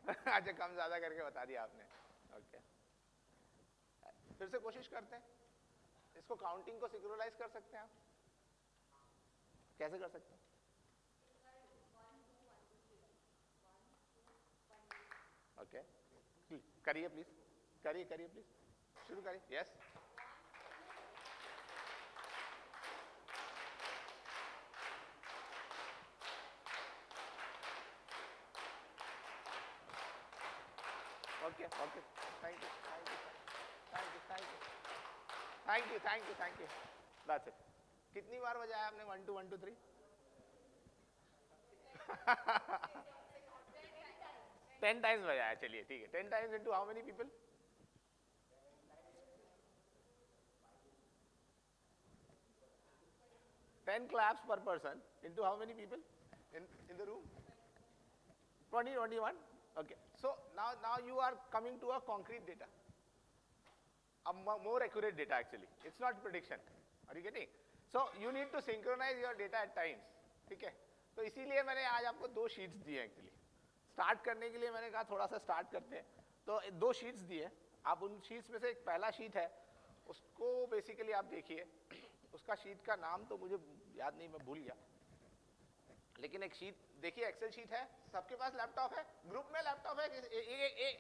अच्छा कम ज्यादा करके बता दिया आपने, ओके। फिर से कोशिश करते हैं, इसको काउंटिंग को सिंक्रोनाइज कर सकते हैं आप? कैसे कर सकते हैं? ओके, करिए प्लीज, करिए करिए प्लीज, शुरू करिए। Yes, okay okay, thank you thank you thank you thank you thank you thank you thank you, that's it. कितनी बार बजाया आपने 1 2 1 2 3? 10 टाइम्स बजाया, चलिए ठीक है। 10 times into how many people? 10 claps per person into how many people in the room? 20 21, okay. So now you are coming to a concrete data, a more accurate data actually, it's not prediction, are you getting? So you need to synchronize your data at times, ठीक है? तो इसीलिए मैंने आज आपको 2 sheets दिए actually. Start करने के लिए मैंने कहा थोड़ा सा स्टार्ट करते हैं, तो 2 शीट्स दिए। आप उन शीट्स में से एक पहला शीट है, उसको बेसिकली आप देखिए। उसका शीट का नाम तो मुझे याद नहीं, मैं भूल गया, लेकिन एक शीट देखिए, एक्सेल शीट है। सबके पास लैपटॉप है? ग्रुप में लैपटॉप है?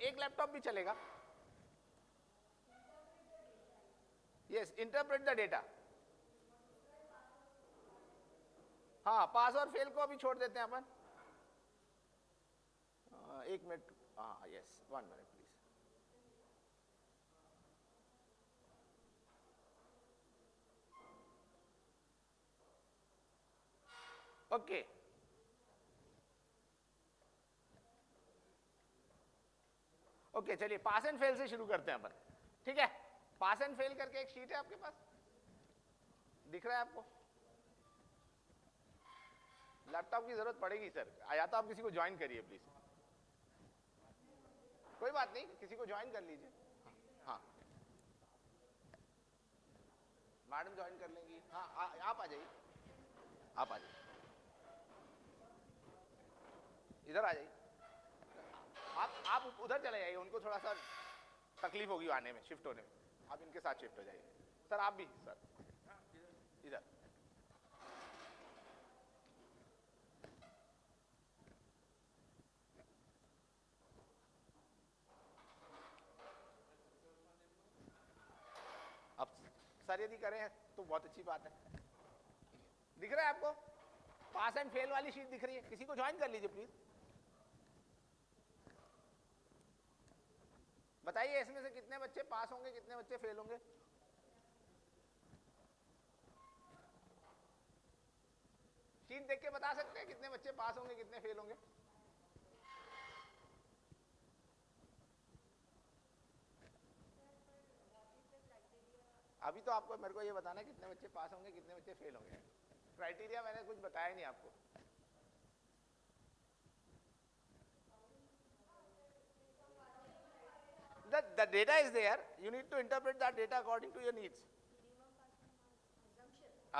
एक लैपटॉप भी चलेगा? Yes, interpret the data. हाँ, पास और फेल को अभी छोड़ देते हैं अपन। 1 मिनट, हाँ yes, 1 minute please. Okay, okay चलिए पास एंड फेल से शुरू करते हैं अपन, ठीक है? पास एंड फेल करके एक शीट है आपके पास, दिख रहा है आपको? लैपटॉप की जरूरत पड़ेगी सर, या तो आप किसी को ज्वाइन करिए प्लीज। कोई बात नहीं, किसी को ज्वाइन कर लीजिए। हाँ, मैडम ज्वाइन कर लेंगी। हाँ आप आ जाइए, आप आ जाइए, इधर आ जाइए। आप उधर चले जाइए, उनको थोड़ा सा तकलीफ होगी आने में, शिफ्ट होने में। आप इनके साथ शिफ्ट हो जाइए। सर आप भी, सर इधर। अब सर यदि करें तो बहुत अच्छी बात है। दिख रहा है आपको? पास एंड फेल वाली शीट दिख रही है? किसी को ज्वाइन कर लीजिए प्लीज। बताइए इसमें से कितने बच्चे पास होंगे, कितने बच्चे फेल होंगे? शीट देख के बता सकते हैं कितने बच्चे पास होंगे, कितने फेल होंगे? अभी तो आपको मेरे को ये बताना है कितने बच्चे पास होंगे, कितने बच्चे फेल होंगे। क्राइटेरिया मैंने कुछ बताया नहीं आपको। The data is there, you need to interpret that data according to your needs.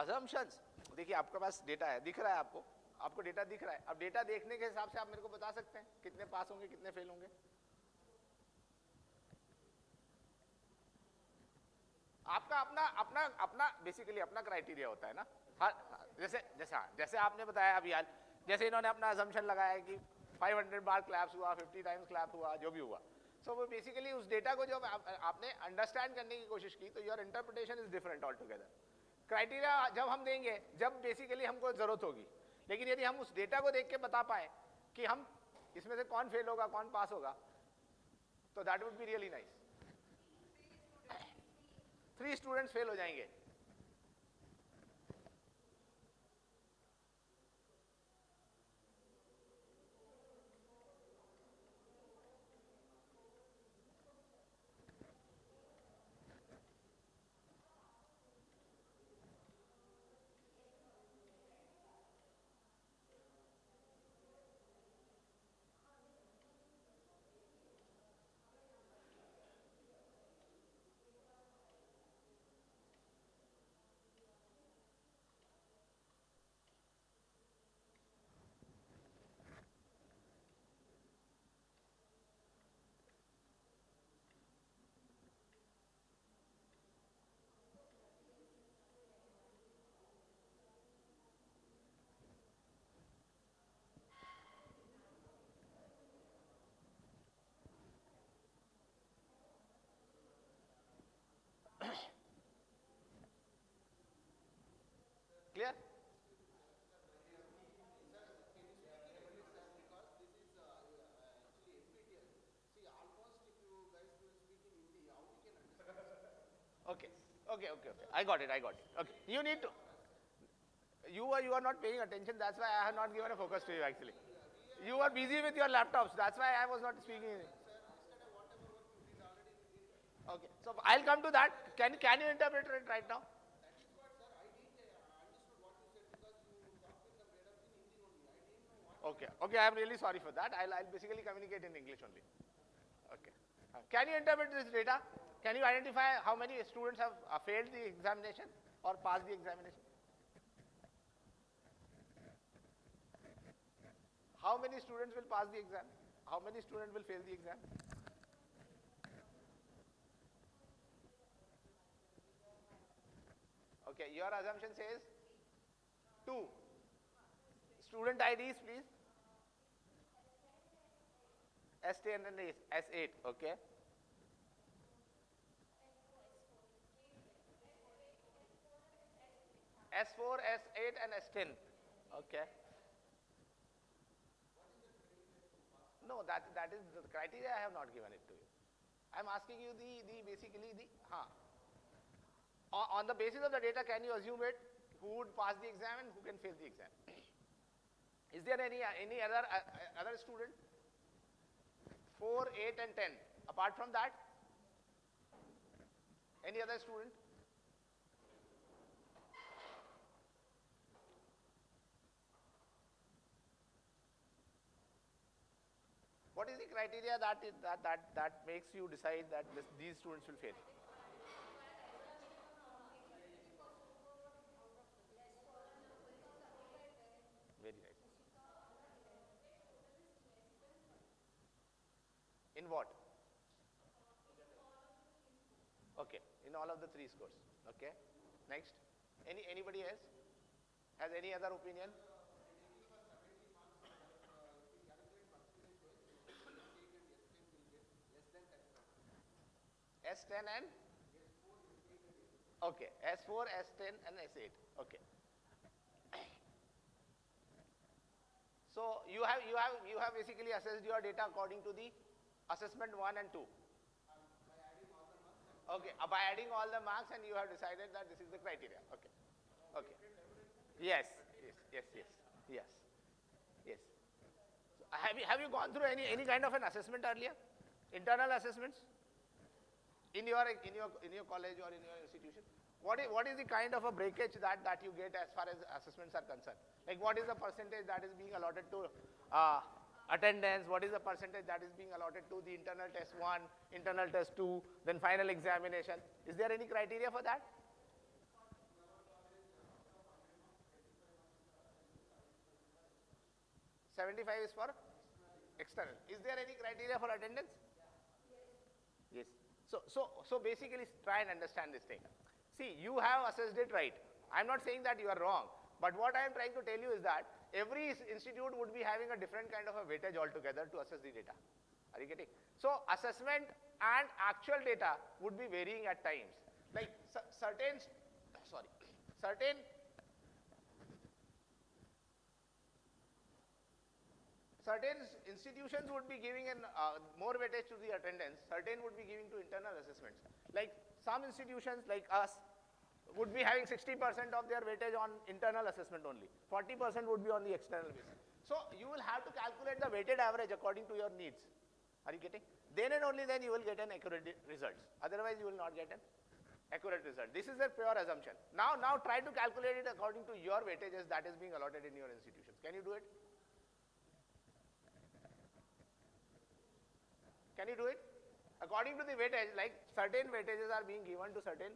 Assumptions, देखिए आपके पास डेटा है, दिख रहा है आपको, आपको डेटा दिख रहा है। अब डेटा देखने के हिसाब से आप मेरे को बता सकते हैं कितने पास होंगे, कितने फेल होंगे। आपका अपना अपना अपना बेसिकली अपना क्राइटेरिया होता है ना। जैसे आपने बताया अभी यार, जैसे इन्होंने अपना असम्पशन लगाया कि 500 बार क्लैप्स हुआ, 50 टाइम्स क्लैप हुआ, जो भी हुआ। सो वो बेसिकली उस डेटा को जब आपने अंडरस्टैंड करने की कोशिश की, तो your interpretation is different all together. Criteria जब हम देंगे, जब बेसिकली हमको जरूरत होगी, लेकिन यदि हम उस डेटा को देख के बता पाए कि हम इसमें से कौन फेल होगा, कौन पास होगा, तो that would be really nice. 3 students fail हो जाएंगे। Clear? Okay. Okay, okay, okay. I got it, I got it. Okay. You need to, you are not paying attention. That's why I have not given a focus to you actually. You are busy with your laptops. That's why I was not speaking. Okay. So I'll come to that. Can you interpret it right now? Okay. Okay. I'm really sorry for that. I'll basically communicate in English only. Okay. Can you interpret this data? Can you identify how many students have failed the examination or passed the examination? How many students will pass the exam? How many students will fail the exam? Okay, your assumption says 2. Student IDs, please. S10 and S8, okay. S4, S8 and S10, okay. No, that is the criteria. I have not given it to you. I'm asking you the basically the, on the basis of the data, can you assume it? Who would pass the exam and who can fail the exam? Is there any other student? 4, 8 and 10. Apart from that, any other student? What is the criteria that makes you decide that these students will fail? Very nice. In what? Okay, in all of the 3 scores. Okay. Next, anybody else has any other opinion? S10 and okay, S4, S10 and S8. Okay. So you have basically assessed your data according to the assessment 1 and 2. Okay, by adding all the marks and you have decided that this is the criteria. Okay. Okay. Yes, yes, yes, yes, yes, yes. So have you gone through any kind of an assessment earlier? Internal assessments? In your college or in your institution, what is the kind of a breakage that you get as far as assessments are concerned? Like what is the percentage that is being allotted to attendance? What is the percentage that is being allotted to the internal test 1, internal test 2, then final examination? Is there any criteria for that? $75 is for external. Is there any criteria for attendance? Yes. So basically try and understand this thing. See, you have assessed it right. I'm not saying that you are wrong, but what I am trying to tell you is that every institute would be having a different kind of a weightage altogether to assess the data. Are you getting? So assessment and actual data would be varying at times. Like certain institutions would be giving more weightage to the attendance, certain would be giving to internal assessments. Like some institutions like us would be having 60% of their weightage on internal assessment only, 40% would be on the external basis. So you will have to calculate the weighted average according to your needs. Are you getting? Then and only then you will get an accurate results. Otherwise you will not get an accurate result. This is a pure assumption. Now try to calculate it according to your weightages that is being allotted in your institutions. Can you do it? Can you do it? According to the weightage, like certain weightages are being given to certain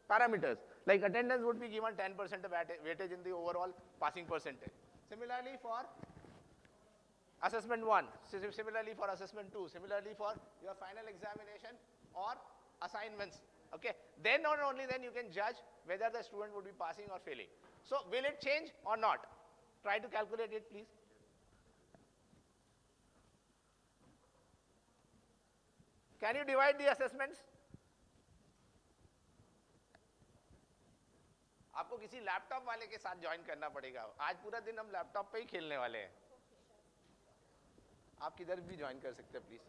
parameters. Like attendance would be given 10% of weightage in the overall passing percentage. Similarly for assessment 1, similarly for assessment 2, similarly for your final examination or assignments. Okay. Then not only then you can judge whether the student would be passing or failing. So will it change or not? Try to calculate it, please. Can you divide the assessments? आपको किसी laptop वाले के साथ join करना पड़ेगा। आज पूरा दिन हम लैपटॉप पे ही खेलने वाले हैं। आप किधर भी ज्वाइन कर सकते हैं प्लीज।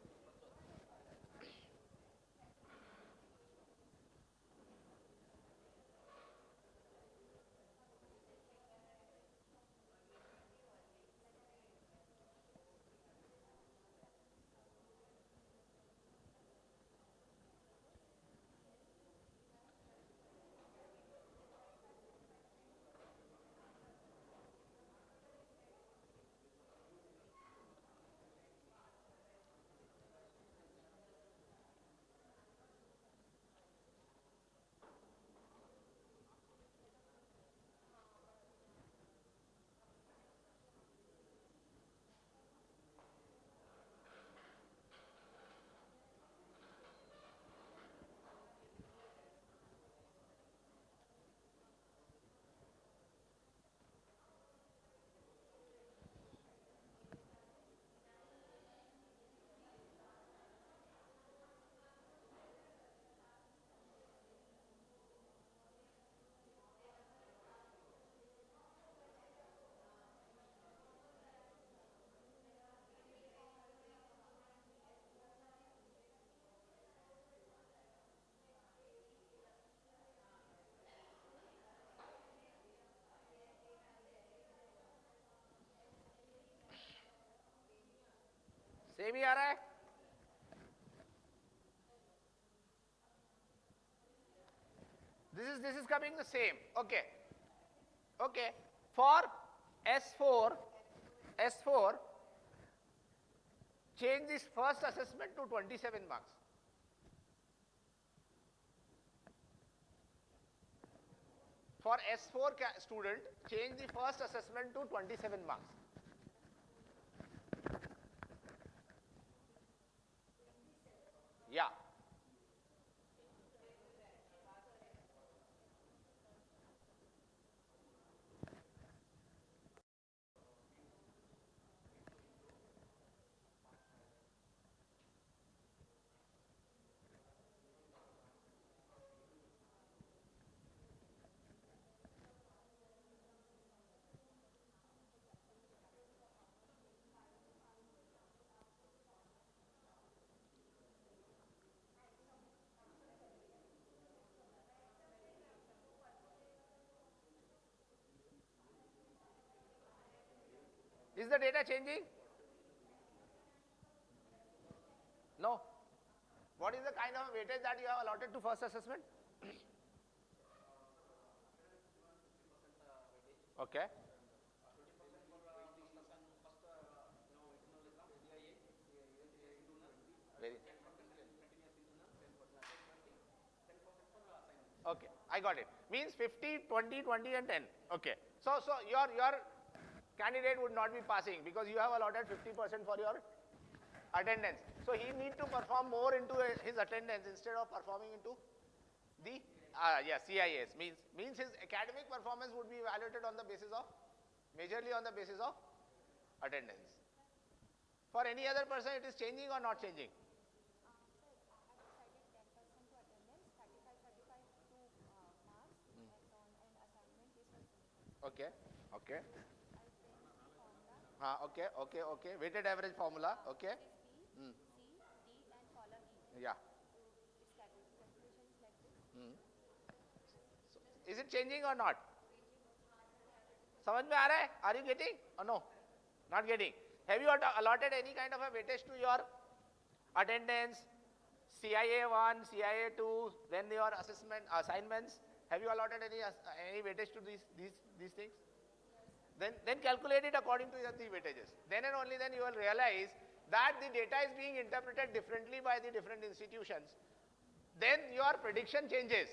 सेम ही आ रहा है। This is coming the same. Okay. Okay. For S4, change this first assessment to 27 marks. For S4 student, change the first assessment to 27 marks. Yeah. Is the data changing? No. What is the kind of weightage that you have allotted to first assessment? Okay. Very. Okay, I got it. Means 50, 20, 20 and 10. Okay. So your candidate would not be passing because you have allotted 50% for your attendance. So he need to perform more into his attendance instead of performing into the CIS. Means his academic performance would be evaluated on the basis of, majorly on the basis of attendance. For any other person, it is changing or not changing? Okay. Okay. Okay. Weighted average formula. Okay. Yeah. So, is it changing or not? समझ में आ रहा है? Are you getting or no? Not getting. Have you allotted any kind of a weightage to your attendance, CIA 1, CIA 2, then your assignments? Have you allotted any weightage to these things? Then calculate it according to the weightages. Then and only then you will realize that the data is being interpreted differently by the different institutions. Then your prediction changes.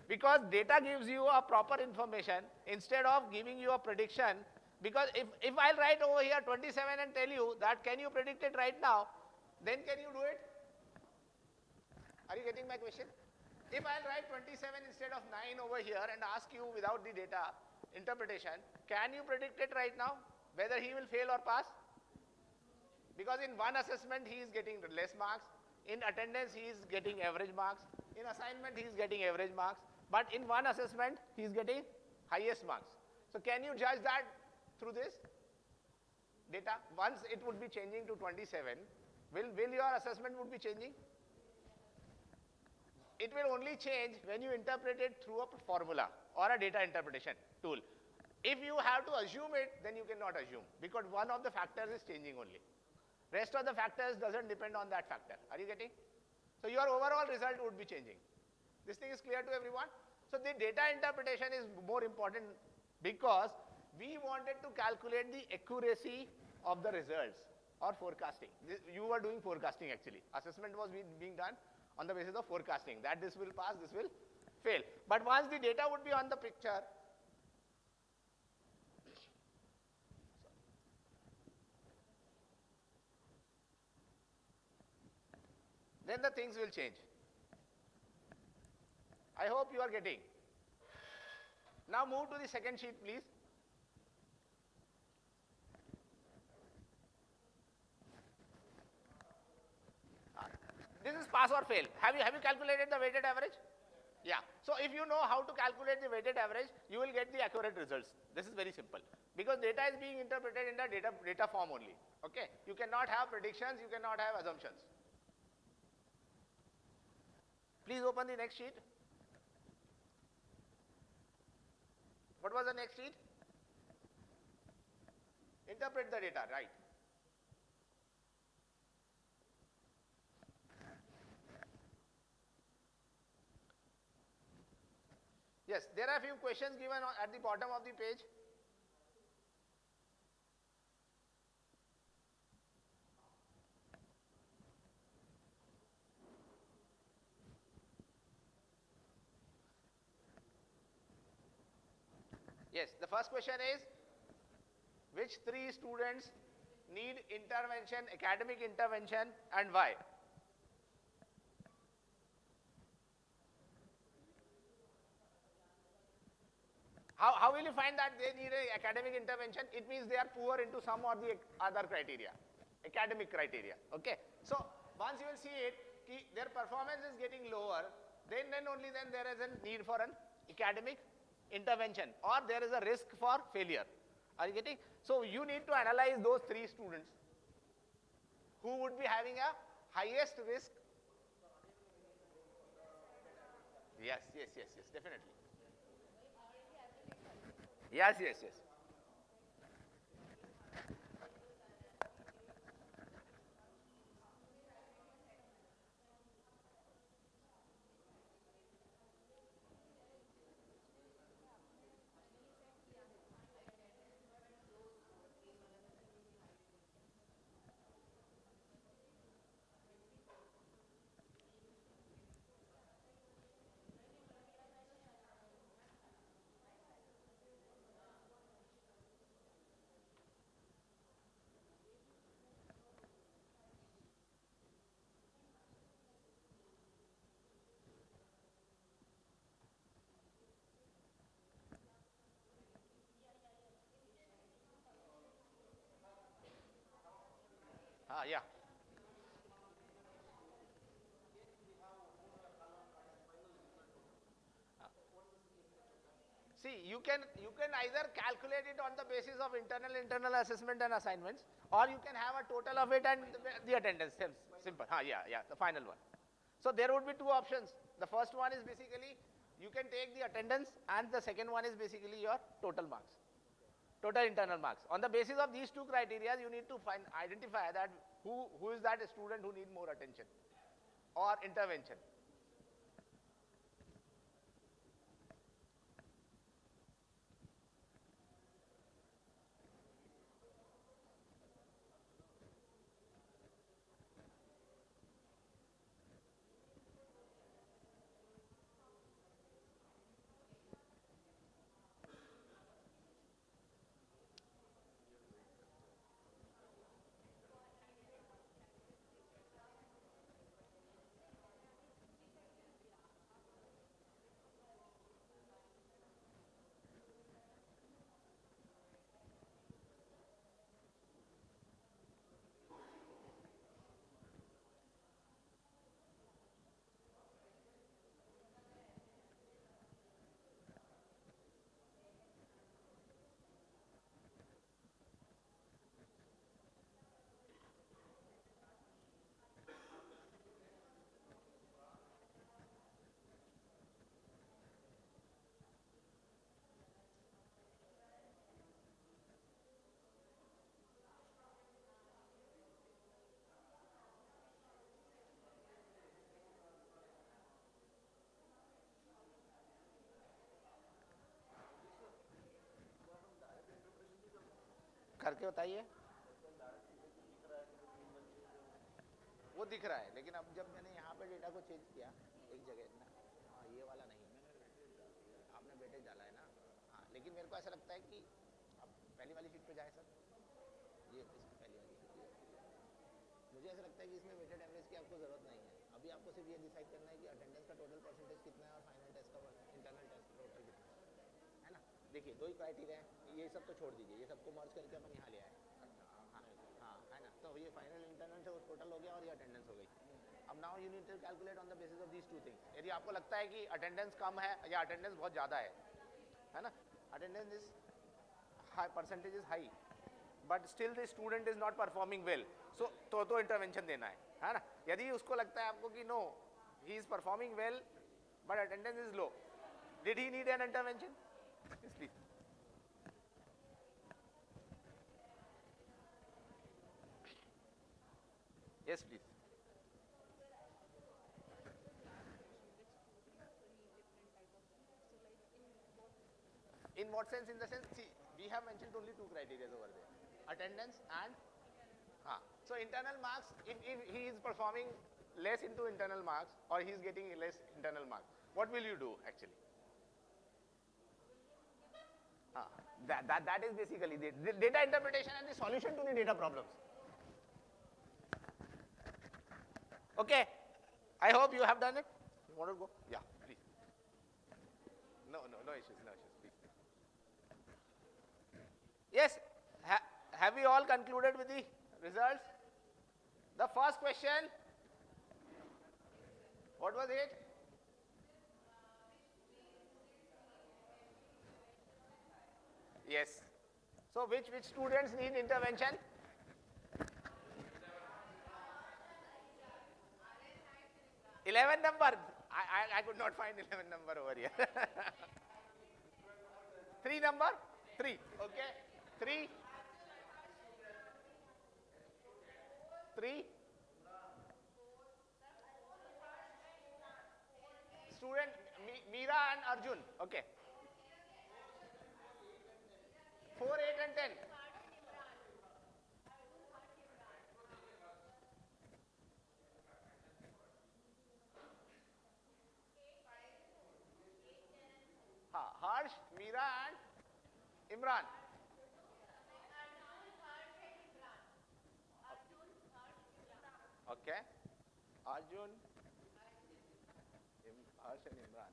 Because data gives you a proper information instead of giving you a prediction. Because if I'll write over here 27 and tell you that can you predict it right now, then can you do it? Are you getting my question? If I'll write 27 instead of 9 over here and ask you without the data interpretation, can you predict it right now whether he will fail or pass? Because in one assessment he is getting less marks, in attendance he is getting average marks, In assignment, he is getting average marks, but in one assessment, he is getting highest marks. So can you judge that through this data? Once it would be changing to 27, will your assessment would be changing? It will only change when you interpret it through a formula or a data interpretation tool. If you have to assume it, then you cannot assume, because one of the factors is changing only. Rest of the factors doesn't depend on that factor. Are you getting? So your overall result would be changing. This thing is clear to everyone? So the data interpretation is more important because we wanted to calculate the accuracy of the results or forecasting. You were doing forecasting actually. Assessment was being done on the basis of forecasting, that this will pass, this will fail. But once the data would be on the picture, then the things will change. I hope you are getting. Now move to the second sheet, please. This is pass or fail. Have you calculated the weighted average? Yeah. So if you know how to calculate the weighted average, you will get the accurate results. This is very simple. Because data is being interpreted in the data form only. Okay? You cannot have predictions, you cannot have assumptions. Please open the next sheet. What was the next sheet? Interpret the data, right. Yes, there are a few questions given at the bottom of the page. Yes, the first question is, which three students need intervention, academic intervention, and why? How will you find that they need an academic intervention? It means they are poor into some or the other criteria, academic criteria. Okay. So once you will see it, their performance is getting lower, then only then there is a need for an academic intervention, or there is a risk for failure. Are you getting? So you need to analyze those three students who would be having a highest risk. Yes, definitely. Yes. Yeah. See, you can either calculate it on the basis of internal assessment and assignments, or you can have a total of it and the attendance. Simple. Yeah, the final one. So there would be two options. The first one is basically you can take the attendance, and the second one is basically your total marks, total internal marks. On the basis of these two criteria, you need to identify that who is that student who need more attention or intervention. करके बताइए। वो दिख रहा है, लेकिन अब जब मैंने यहाँ पे डेटा को चेंज किया एक जगह ना, हाँ ये वाला नहीं, मैंने आपने वेटेज डाला है ना, हाँ, लेकिन मेरे को ऐसा लगता है कि अब पहली वाली शीट पे जाए सर, ये इसकी पहली वाली, मुझे ऐसा लगता है कि इसमें वेटेड एवरेज की आपको जरूरत नहीं है। अभी आपको सिर्फ ये डिसाइड करना है कि अटेंडेंस का टोटल परसेंटेज कितना है और फाइनल टेस्ट का इंटरनल टेस्ट टोटल कितना है ना। देखिए दो ही क्राइटेरिया है, ये सब तो छोड़ दीजिए, ये सबको मर्ज करके अपन यहाँ ले आए। हाँ हाँ है ना, तो ये फाइनल इंटरनल से टोटल हो गया और ये अटेंडेंस हो गई। अब now you need to calculate on the basis of these two things. यदि आपको लगता है कि अटेंडेंस कम है या अटेंडेंस बहुत ज़्यादा है ना, attendance is high, percentage is high, but still the student is not performing well, so तो इंटरवेंशन देना है ना। यदि उसको लगता है आपको कि no he is performing well but attendance is low, did he need an intervention? Please. Yes, please. In what sense? In the sense, see, we have mentioned only two criteria over there: attendance and so internal marks. If he is performing less into internal marks or he is getting less internal marks, what will you do actually? That is basically the data interpretation and the solution to the data problems. Okay, I hope you have done it. You want to go? Yeah, please. No issues, please. Yes, have we all concluded with the results? The first question, what was it? Yes. So which students need intervention? Eleven number. I could not find 11 number over here. 3 number? 3. Okay. 3. 3. Student Meera and Arjun. Okay. 4, 8 and 10. Harsh, Meera and Imran. Okay. Arjun, Harsh and Imran.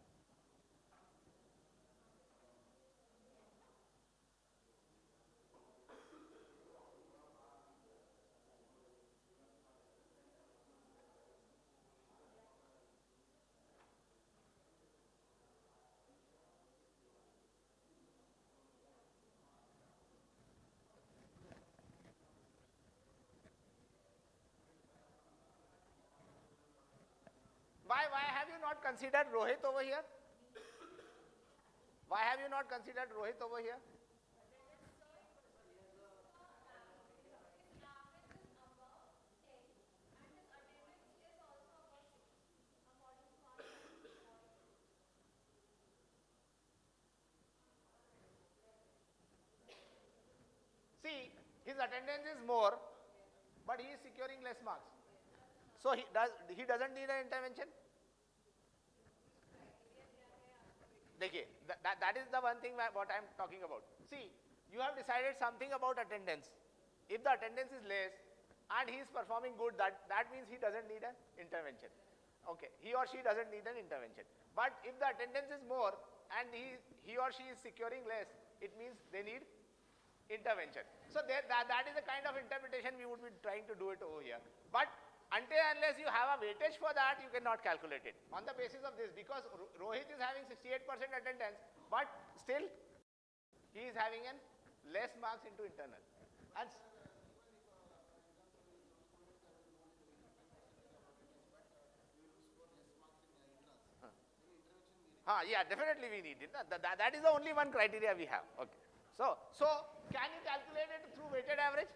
Why have you not considered Rohit over here? Why have you not considered Rohit over here? See, his attendance is more, but he is securing less marks. So he doesn't need an intervention. Dekhiye, that is the one thing what I am talking about. See, you have decided something about attendance. If the attendance is less and he is performing good, that means he doesn't need an intervention. Okay, he or she doesn't need an intervention. But if the attendance is more and he or she is securing less, it means they need intervention. So that is the kind of interpretation we would be trying to do it over here. But until unless you have a weightage for that, you cannot calculate it on the basis of this, because Rohit is having 68% attendance, but still he is having an less marks into internal. And yeah, definitely we need it. That is the only one criteria we have. Okay. So can you calculate it through weighted average?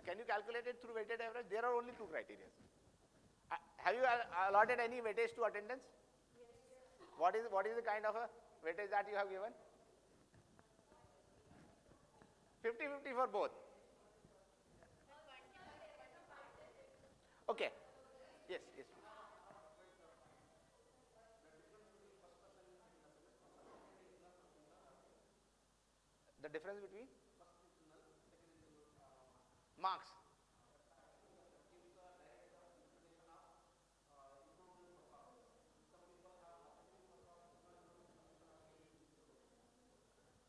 Can you calculate it through weighted average? There are only two criteria. Have you allotted any weightage to attendance? Yes. What is the kind of a weightage that you have given? 50-50 for both. Okay. Yes, yes. The difference between marks.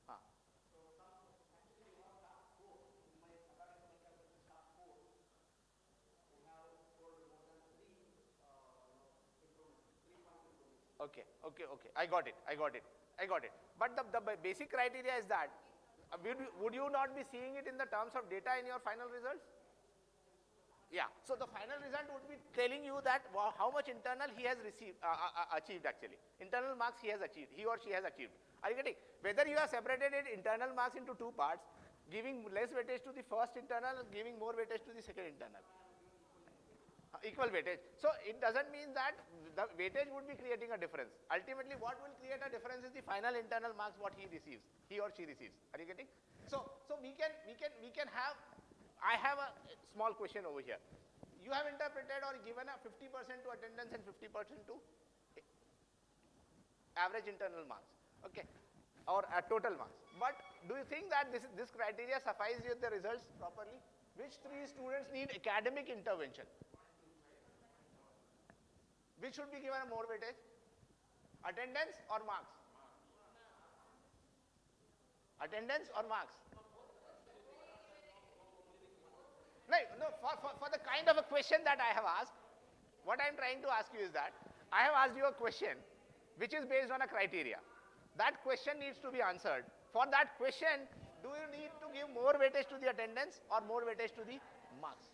Ah. Okay, okay, okay. I got it. I got it. I got it. But the basic criteria is that would you not be seeing it in the terms of data in your final results? Yeah. So the final result would be telling you that how much internal he has received, achieved actually. Internal marks he has achieved, he or she has achieved. Are you getting? Whether you have separated it internal marks into two parts, giving less weightage to the first internal, giving more weightage to the second internal. Equal weightage. So it doesn't mean that the weightage would be creating a difference. Ultimately, what will create a difference is the final internal marks what he receives, he or she receives. Are you getting? So we can have. I have a small question over here. You have interpreted or given a 50% to attendance and 50% to average internal marks. Okay, or total marks. But do you think that this criteria suffices you the results properly? Which three students need academic intervention? Which should be given a more weightage? Attendance or marks? Attendance or marks? No, for the kind of a question that I have asked, what I am trying to ask you is that I have asked you a question which is based on a criteria. That question needs to be answered. For that question, do you need to give more weightage to the attendance or more weightage to the marks?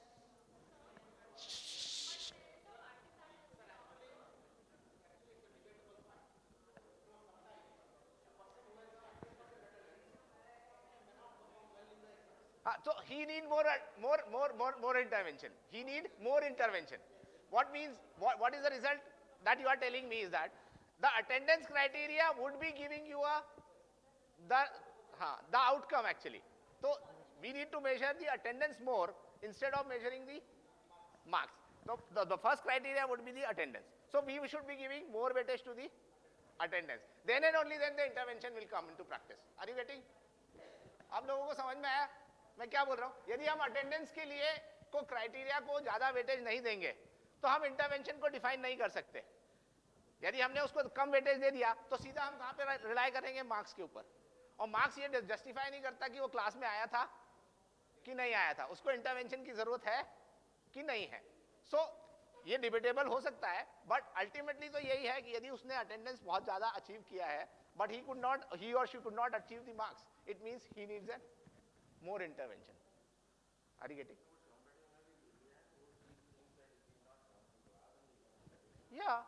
So he need more intervention. He need more intervention. What means, what is the result that you are telling me is that the attendance criteria would be giving you the outcome actually. So we need to measure the attendance more instead of measuring the marks. So the first criteria would be the attendance. So we should be giving more weightage to the attendance. Then and only then the intervention will come into practice. Are you getting? आप लोगों को समझ में आया मैं क्या बोल रहा हूँ? यदि हम अटेंडेंस के लिए को क्राइटेरिया को ज्यादा वेटेज नहीं देंगे तो हम इंटरवेंशन को डिफाइन नहीं कर सकते. यदि हमने उसको कम वेटेज दे दिया तो सीधा हम कहाँ पे रिलाई करेंगे? मार्क्स के ऊपर. और मार्क्स ये जस्टिफाई नहीं करता कि वो क्लास में आया था कि नहीं आया था, उसको इंटरवेंशन की जरूरत है कि नहीं है. सो ये डिबेटेबल हो सकता है, बट अल्टीमेटली तो यही है कि यदि उसने अटेंडेंस बहुत ज्यादा अचीव किया है but he or she could not achieve the marks, it means he needs a more intervention. Are you getting? Yeah.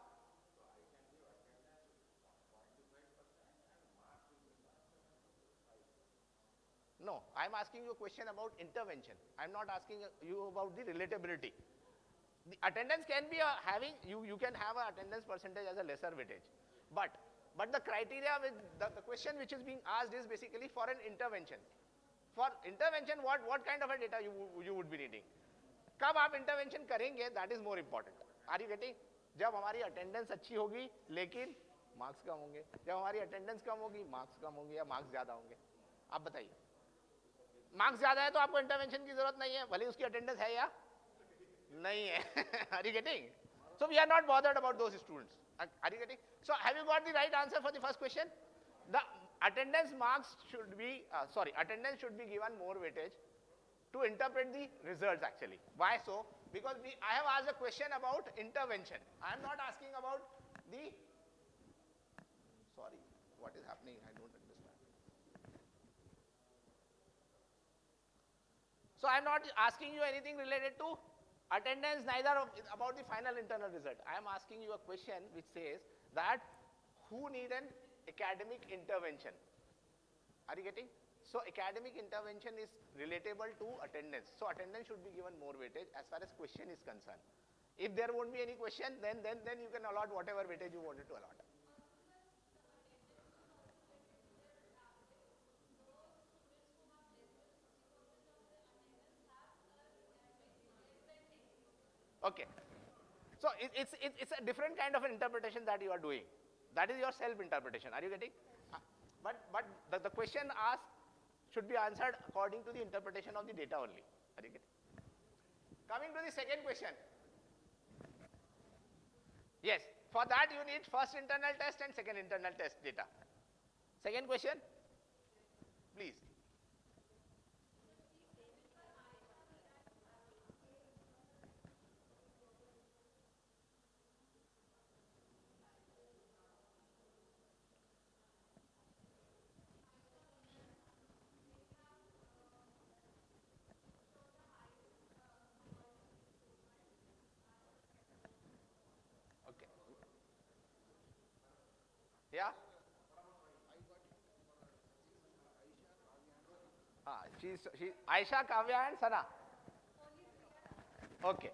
No, I'm asking you a question about intervention. I'm not asking you about the relatability. The attendance can be you can have an attendance percentage as a lesser weightage, but the criteria with the question which is being asked is basically for an intervention. For intervention, what kind of a data you would be needing? कब आप intervention करेंगे? That is more important. Are you getting? जब हमारी attendance अच्छी होगी लेकिन marks कम होंगे. जब हमारी attendance कम होगी marks कम होंगे या marks ज़्यादा होंगे. आप बताइए. Marks ज़्यादा है तो आपको intervention की जरूरत नहीं है, भले उसकी attendance है या नहीं है. Are you getting? So we are not bothered about those students. Are you getting? So have you got the right answer for the first question? The attendance marks should be, attendance should be given more weightage to interpret the results actually. Why so? Because I have asked a question about intervention. I am not asking about the, sorry, what is happening? I don't understand. So I am not asking you anything related to attendance, neither about the final internal result. I am asking you a question which says that who need an academic intervention? Are you getting? So academic intervention is relatable to attendance. So attendance should be given more weightage as far as question is concerned. If there won't be any question, then you can allot whatever weightage you wanted to allot. Okay. So it's a different kind of an interpretation that you are doing. That is your self-interpretation. Are you getting? But the question asked should be answered according to the interpretation of the data only. Are you getting? Coming to the second question. Yes, for that you need first internal test and second internal test data. Second question, please. Okay. Yeah? She's Aisha, Kavya and Sana. Okay.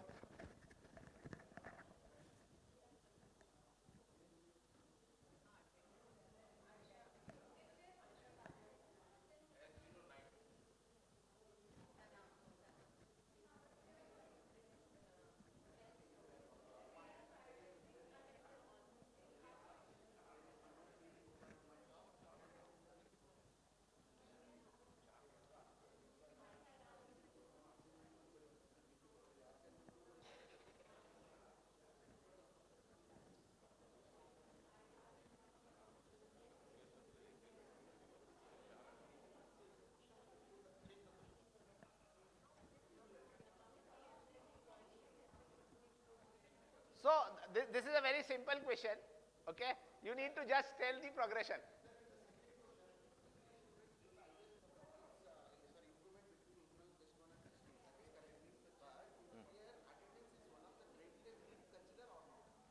So this is a very simple question. Okay, you need to just tell the progression.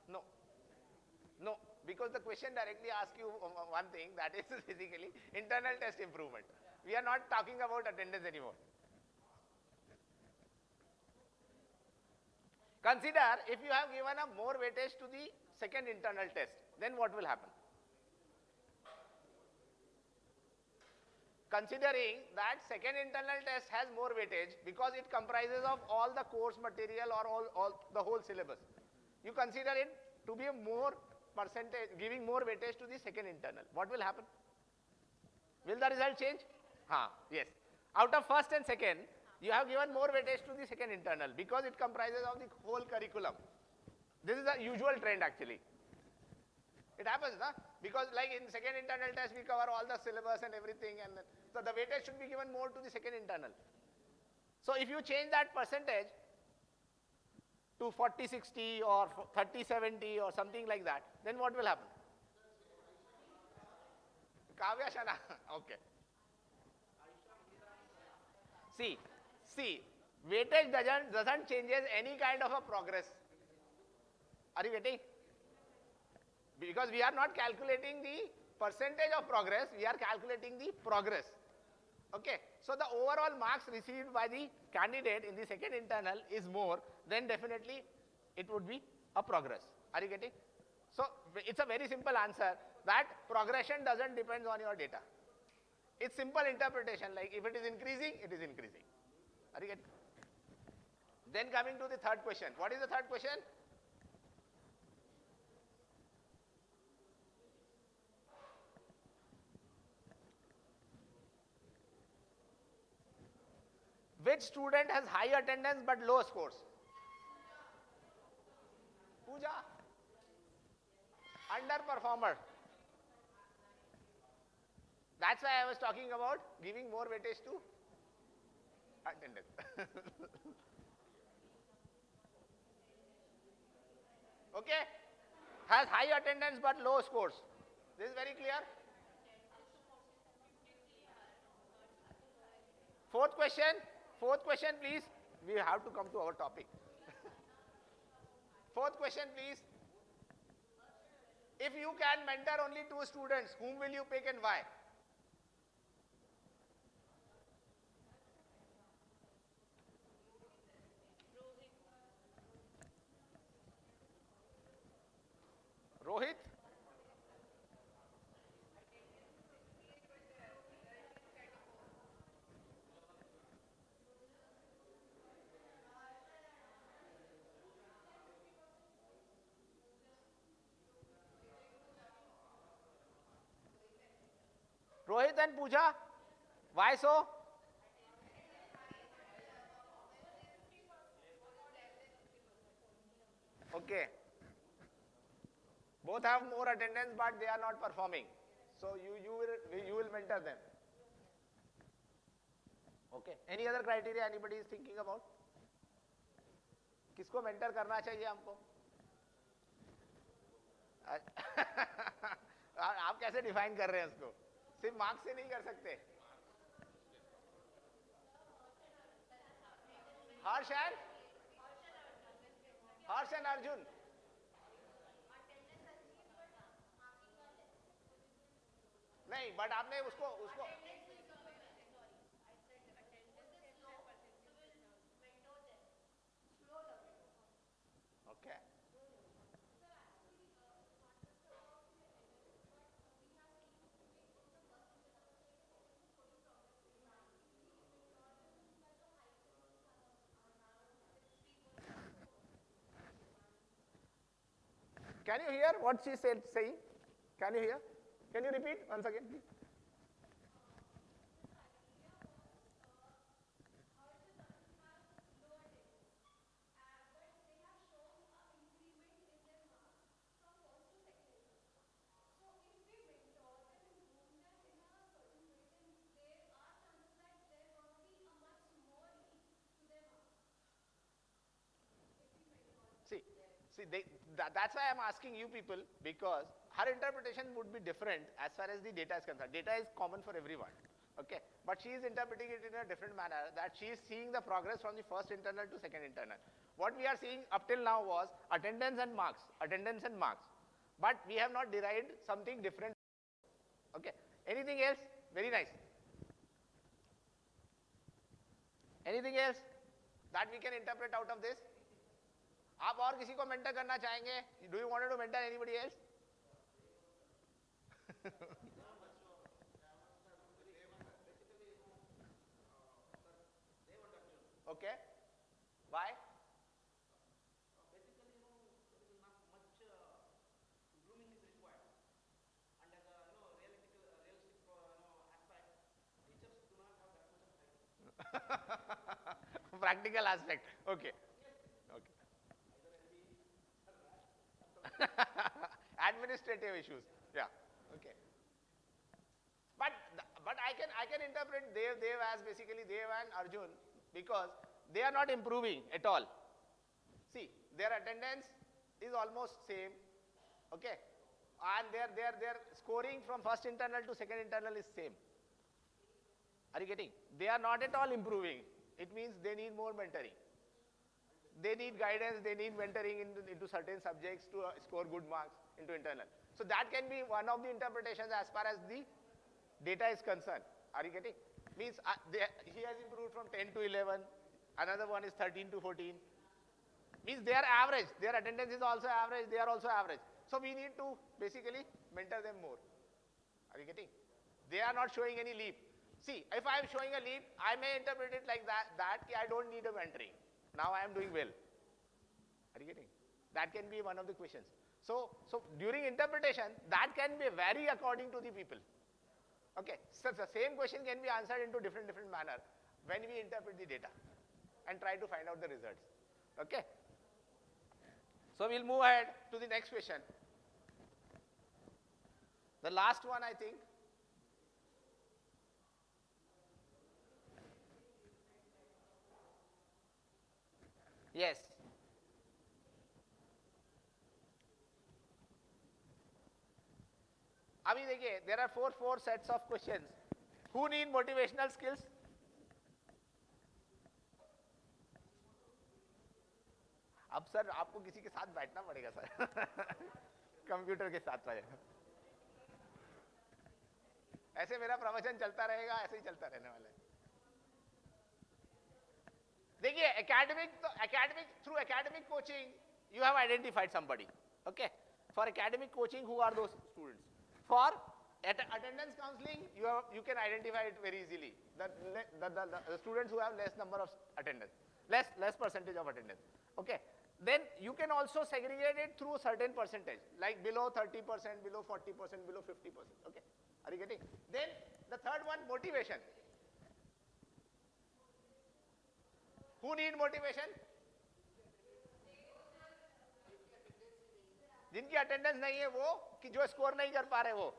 No, no, because the question directly asks you one thing, that is basically internal test improvement. We are not talking about attendance anymore. Consider if you have given a more weightage to the second internal test, then what will happen? Considering that second internal test has more weightage because it comprises of all the course material or all the whole syllabus. You consider it to be a more percentage, giving more weightage to the second internal. What will happen? Will the result change? Yes. Out of first and second, you have given more weightage to the second internal because it comprises of the whole curriculum. This is the usual trend actually. It happens, na? Because like in second internal test, we cover all the syllabus and everything, and so the weightage should be given more to the second internal. So if you change that percentage to 40-60 or 30-70 or something like that, then what will happen? Kavya Shana, okay. See, weightage doesn't changes any kind of a progress. Are you getting? Because we are not calculating the percentage of progress, we are calculating the progress. Okay, so the overall marks received by the candidate in the second internal is more, then definitely it would be a progress. Are you getting? So it's a very simple answer that progression doesn't depend on your data. It's simple interpretation, like if it is increasing, it is increasing. Are you getting? Then coming to the third question. What is the third question? Which student has high attendance but low scores? Pooja. Underperformer. That's why I was talking about giving more weightage to attendance. Okay? Has high attendance but low scores. This is very clear. Fourth question please. We have to come to our topic. Fourth question please. If you can mentor only 2 students, whom will you pick and why? Rohit? Rohit and Pooja, why so? Okay. Both have more attendance, but they are not performing. So you will mentor them. Okay. Any other criteria anybody is thinking about? किसको mentor करना चाहिए हमको? आप कैसे define कर रहे हैं उसको? सिर्फ marks से नहीं कर सकते. Harsh and Arjun. नहीं, but आपने उसको okay. Can you hear what she said saying? Can you hear? Can you repeat once again, please? See, that's why I'm asking you people, because her interpretation would be different as far as the data is concerned. Data is common for everyone, okay? But she is interpreting it in a different manner, that she is seeing the progress from the first internal to second internal. What we are seeing up till now was attendance and marks. But we have not derived something different, okay? Anything else? Very nice. Anything else that we can interpret out of this? आप और किसी को mentor करना चाहेंगे? Do you want to mentor anybody else? Okay. Why? Basically, not much grooming is required, and as a realistic aspect, teachers do not have that much of time. Practical aspect. Okay. Okay. Administrative issues. Yeah. Okay. But I can interpret Dev as basically Dev and Arjun, because they are not improving at all. See, their attendance is almost same. Okay. And their scoring from first internal to second internal is same. Are you getting? They are not at all improving. It means they need more mentoring. They need guidance, they need mentoring into certain subjects to score good marks into internal. So that can be one of the interpretations as far as the data is concerned. Are you getting? Means he has improved from 10 to 11, another one is 13 to 14. Means they are average, their attendance is also average, they are also average. So we need to basically mentor them more. Are you getting? They are not showing any leap. See, if I am showing a leap, I may interpret it like that I don't need a mentoring. Now I am doing well. Are you getting? That can be one of the questions. So during interpretation, that can be vary according to the people. Okay, so the same question can be answered into different manner when we interpret the data and try to find out the results. Okay. So we'll move ahead to the next question. The last one, I think. Yes. अभी देखिए, there are four sets of questions. Who need motivational skills? अब sir आपको किसी के साथ बैठना पड़ेगा sir. Computer के साथ रहेगा. ऐसे मेरा प्रवचन चलता रहेगा, ऐसे ही चलता रहने वाला है. देखिए, through academic coaching you have identified somebody. Okay, for academic coaching, who are those students? For attendance counseling, you can identify it very easily. The students who have less number of attendance, less percentage of attendance. Okay, then you can also segregate it through a certain percentage, like below 30%, below 40%, below 50%. Okay, are you getting? Then The third one, motivation. Who need motivation? जिनकी attendance नहीं है वो, कि जो score नहीं कर पा रहे वो.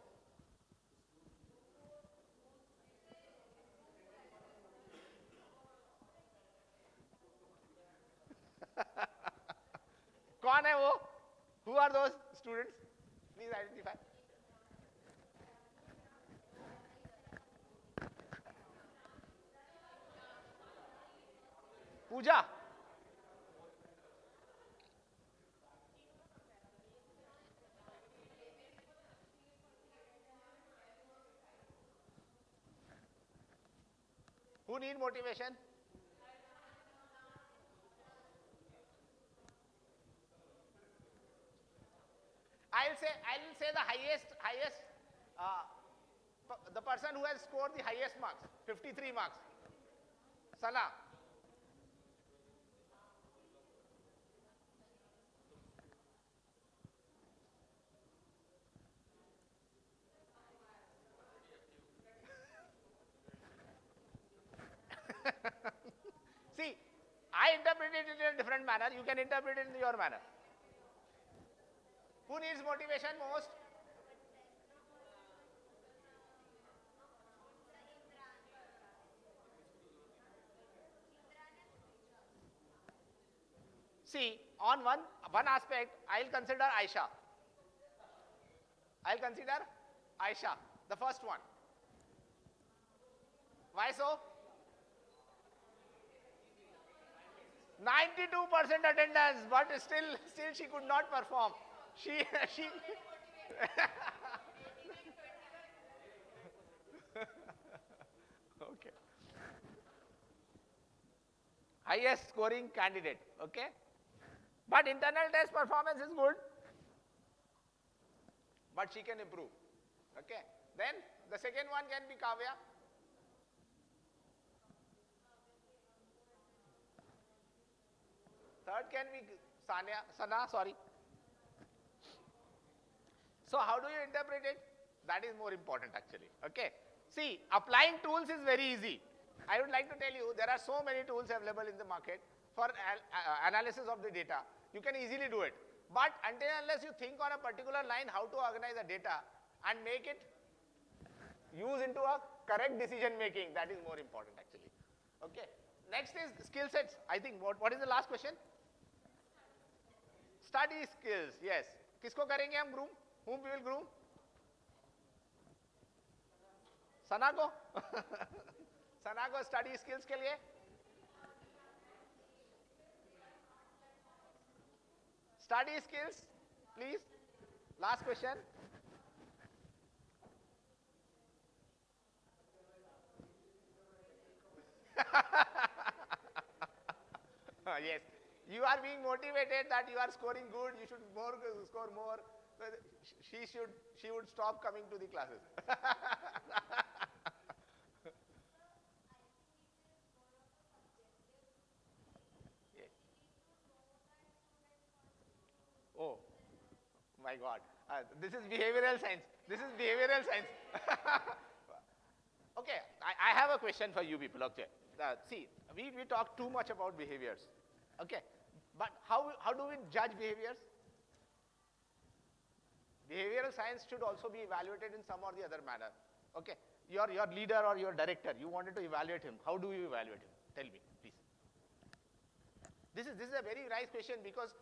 कौन है वो? Who are those students? Please identify. Pooja. Who need motivation? I will say the highest the person who has scored the highest marks, 53 marks. Sana. See, I interpreted it in a different manner. You can interpret it in your manner. Who needs motivation most? See, on one aspect, I'll consider Aisha. I'll consider Aisha, the first one. Why so? 92% attendance, but still she could not perform. She okay. Highest scoring candidate, okay? But internal test performance is good, but she can improve, okay? Then the second one can be Kavya. Third can be Sana, sorry. So how do you interpret it? That is more important actually, okay? See, applying tools is very easy. I would like to tell you, there are so many tools available in the market for analysis of the data. You can easily do it. But until unless you think on a particular line how to organize the data and make it use into a correct decision making, that is more important actually. Okay. Next is skill sets. I think what is the last question? Study skills, yes. किसको करेंगे हम groom? Whom we will groom? सना को? सना को study skills के लिए? Study skills, please. Last question. Yes, you are being motivated that you are scoring good, you should score more. So she would stop coming to the classes. Yes. Oh my God, this is behavioral science. This is behavioral science. Okay, I have a question for you people. Okay, see, we talk too much about behaviors. Okay, but how do we judge behaviors? Behavioral science should also be evaluated in some or the other manner. Okay, your leader or your director, you wanted to evaluate him. How do you evaluate him? Tell me, please. This is a very nice question because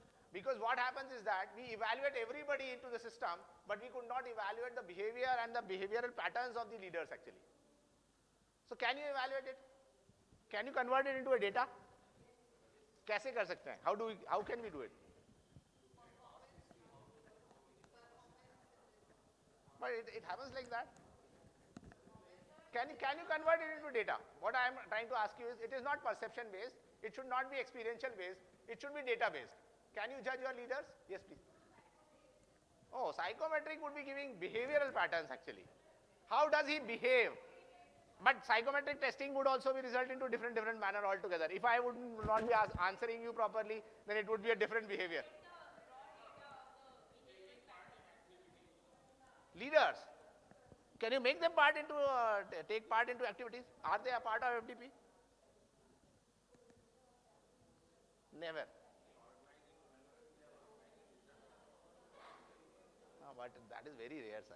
what happens is that we evaluate everybody into the system, but we could not evaluate the behavior and the behavioral patterns of the leaders actually. So can you evaluate it? Can you convert it into a data? कैसे कर सकते हैं? How can we do it? But it happens like that. Can you convert it into data? What I am trying to ask you is, it is not perception based, it should not be experiential based, it should be data based. Can you judge your leaders? Yes, please. Oh, psychometric would be giving behavioral patterns actually. How does he behave? But psychometric testing would also be result into different manner altogether. If I would not be answering you properly, then it would be a different behavior. Leaders. Can you make them take part into activities? Are they a part of FDP? Never. But that is very rare, sir.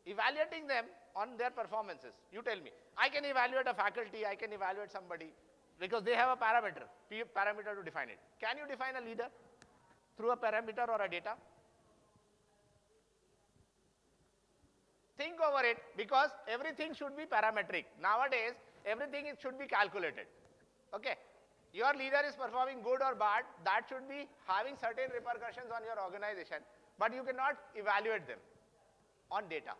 Evaluating them on their performances. You tell me. I can evaluate a faculty, I can evaluate somebody because they have a parameter to define it. Can you define a leader through a parameter or a data? Think over it, because everything should be parametric. Nowadays, everything should be calculated. Okay. Your leader is performing good or bad, that should be having certain repercussions on your organization, but you cannot evaluate them on data.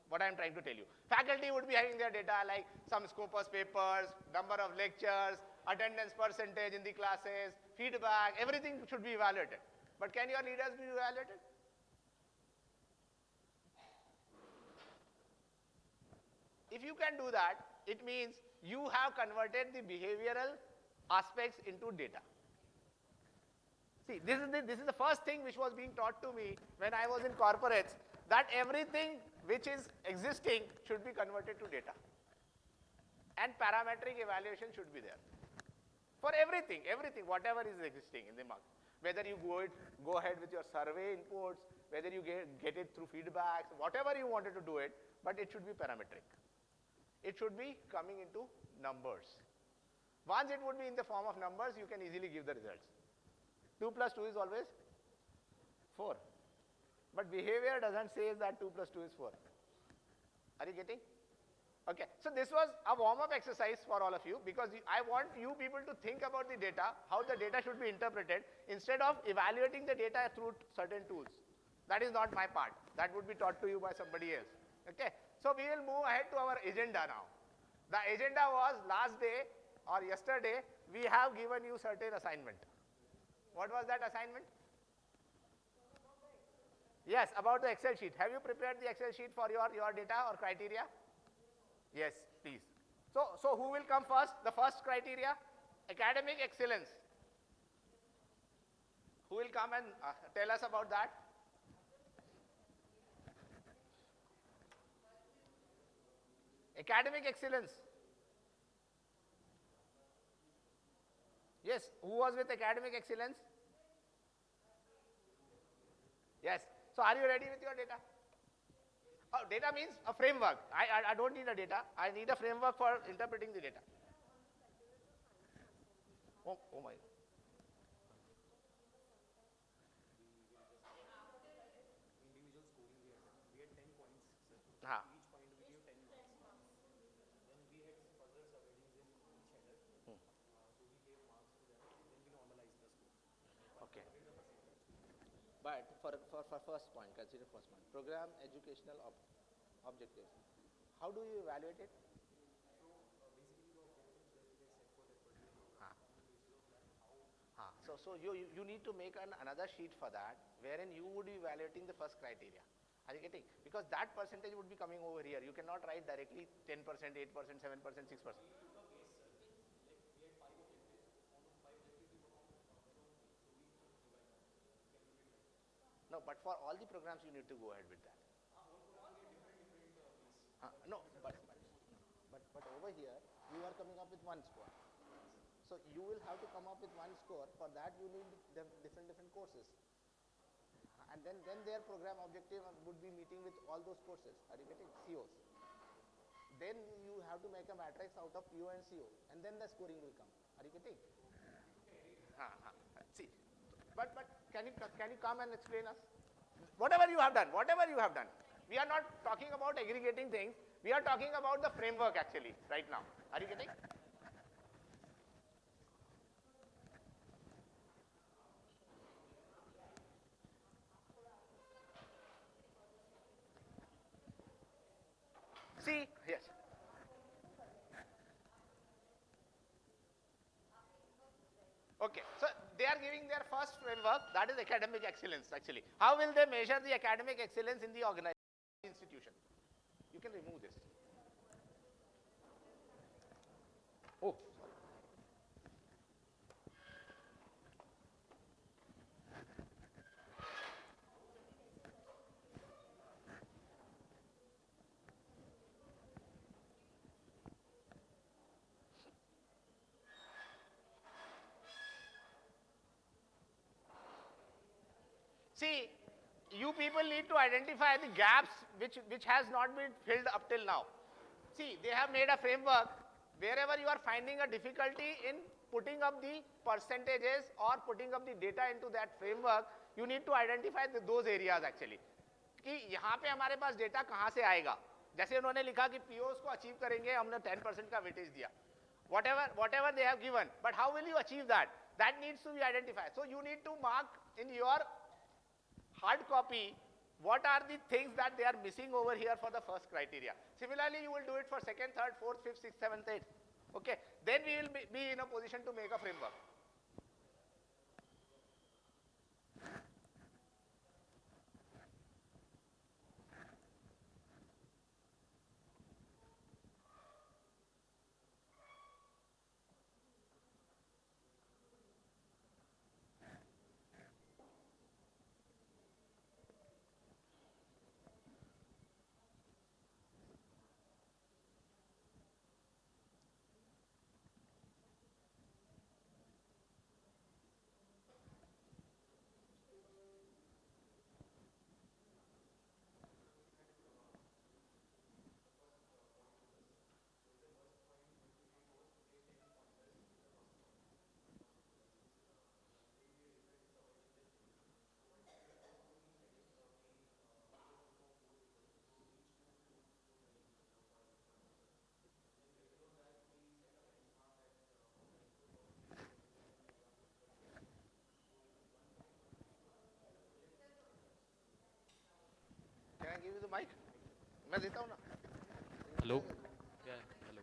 What I am trying to tell you. Faculty would be having their data like some Scopus papers, number of lectures, attendance percentage in the classes, feedback, everything should be evaluated. But can your leaders be evaluated? If you can do that, it means you have converted the behavioral aspects into data. See, this is the first thing which was being taught to me when I was in corporates, that everything which is existing should be converted to data. And parametric evaluation should be there. For everything, whatever is existing in the market. Whether you go ahead with your survey inputs, whether you get it through feedbacks, whatever you wanted to do it, but it should be parametric. It should be coming into numbers. Once it would be in the form of numbers, you can easily give the results. 2 plus 2 is always 4. But behavior doesn't say that 2 plus 2 is 4. Are you getting? Okay, so this was a warm-up exercise for all of you, because I want you people to think about the data, how the data should be interpreted, instead of evaluating the data through certain tools. That is not my part. That would be taught to you by somebody else. Okay, so we will move ahead to our agenda now. The agenda was last day or yesterday, we have given you certain assignment. What was that assignment? Yes, about the Excel sheet. Have you prepared the Excel sheet for your data or criteria? Yes, please. So who will come first? The first criteria, academic excellence. Who will come and tell us about that? Academic excellence. Yes, who was with academic excellence? Yes. So are you ready with your data? Oh, data means a framework. I don't need a data. I need a framework for interpreting the data. Oh my. Individual scoring we had 10 points, sir. Haan. Each point we gave 10 marks. Then we had further subheadings in each header. So we gave marks to them. Then we normalized the score. Okay. But for first point, consider first point. Program educational objectives. How do you evaluate it? Basically the objectives that we set for that particular Haan. how. So you need to make another sheet for that, wherein you would be evaluating the first criteria. Are you getting? Because that percentage would be coming over here. You cannot write directly 10%, 8%, 7%, 6%. No, but for all the programs you need to go ahead with that. No, but over here you are coming up with one score. So you will have to come up with one score. For that you need different courses. And then their program objective would be meeting with all those courses. Are you getting? COs. Then you have to make a matrix out of PO and CO, and then the scoring will come. Are you getting? See, but can you come and explain us? Whatever you have done. We are not talking about aggregating things. We are talking about the framework actually right now. Are you getting? See, yes. Okay, so they are giving their first framework, that is academic excellence actually. How will they measure the academic excellence in the institution? You can remove this. Oh, sorry. See, you people need to identify the gaps which has not been filled up till now. See, they have made a framework. Wherever you are finding a difficulty in putting up the percentages or putting up the data into that framework, you need to identify those areas actually. कि यहाँ पे हमारे पास data कहाँ से आएगा? जैसे उन्होंने लिखा कि POs को अचीव करेंगे, हमने 10% का वेटेज दिया. Whatever they have given, but how will you achieve that? That needs to be identified. So you need to mark in your hard copy what are the things that they are missing over here for the first criteria. Similarly, you will do it for second, third, fourth, fifth, sixth, seventh, eighth. Okay, then we will be in a position to make a framework. Can I give you the mic? मैं देता हूँ ना. Hello. Yeah, hello.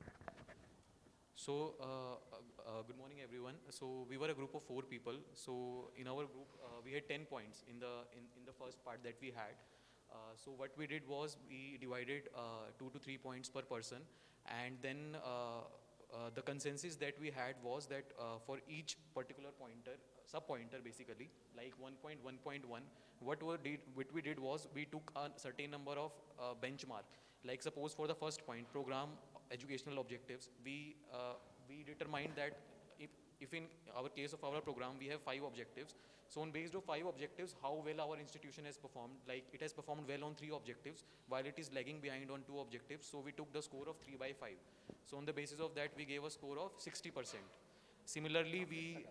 So, good morning, everyone. So, we were a group of 4 people. So, in our group, we had 10 points in the first part that we had. So, what we did was we divided 2 to 3 points per person, and then the consensus that we had was that for each particular pointer, sub-pointer basically, like 1.1.1, what we did was we took a certain number of benchmark. Like suppose for the first point, program educational objectives, we determined that if in our case of our program we have 5 objectives, so on based of 5 objectives, how well our institution has performed, like it has performed well on 3 objectives while it is lagging behind on 2 objectives, so we took the score of 3 by 5. So on the basis of that we gave a score of 60%. Similarly,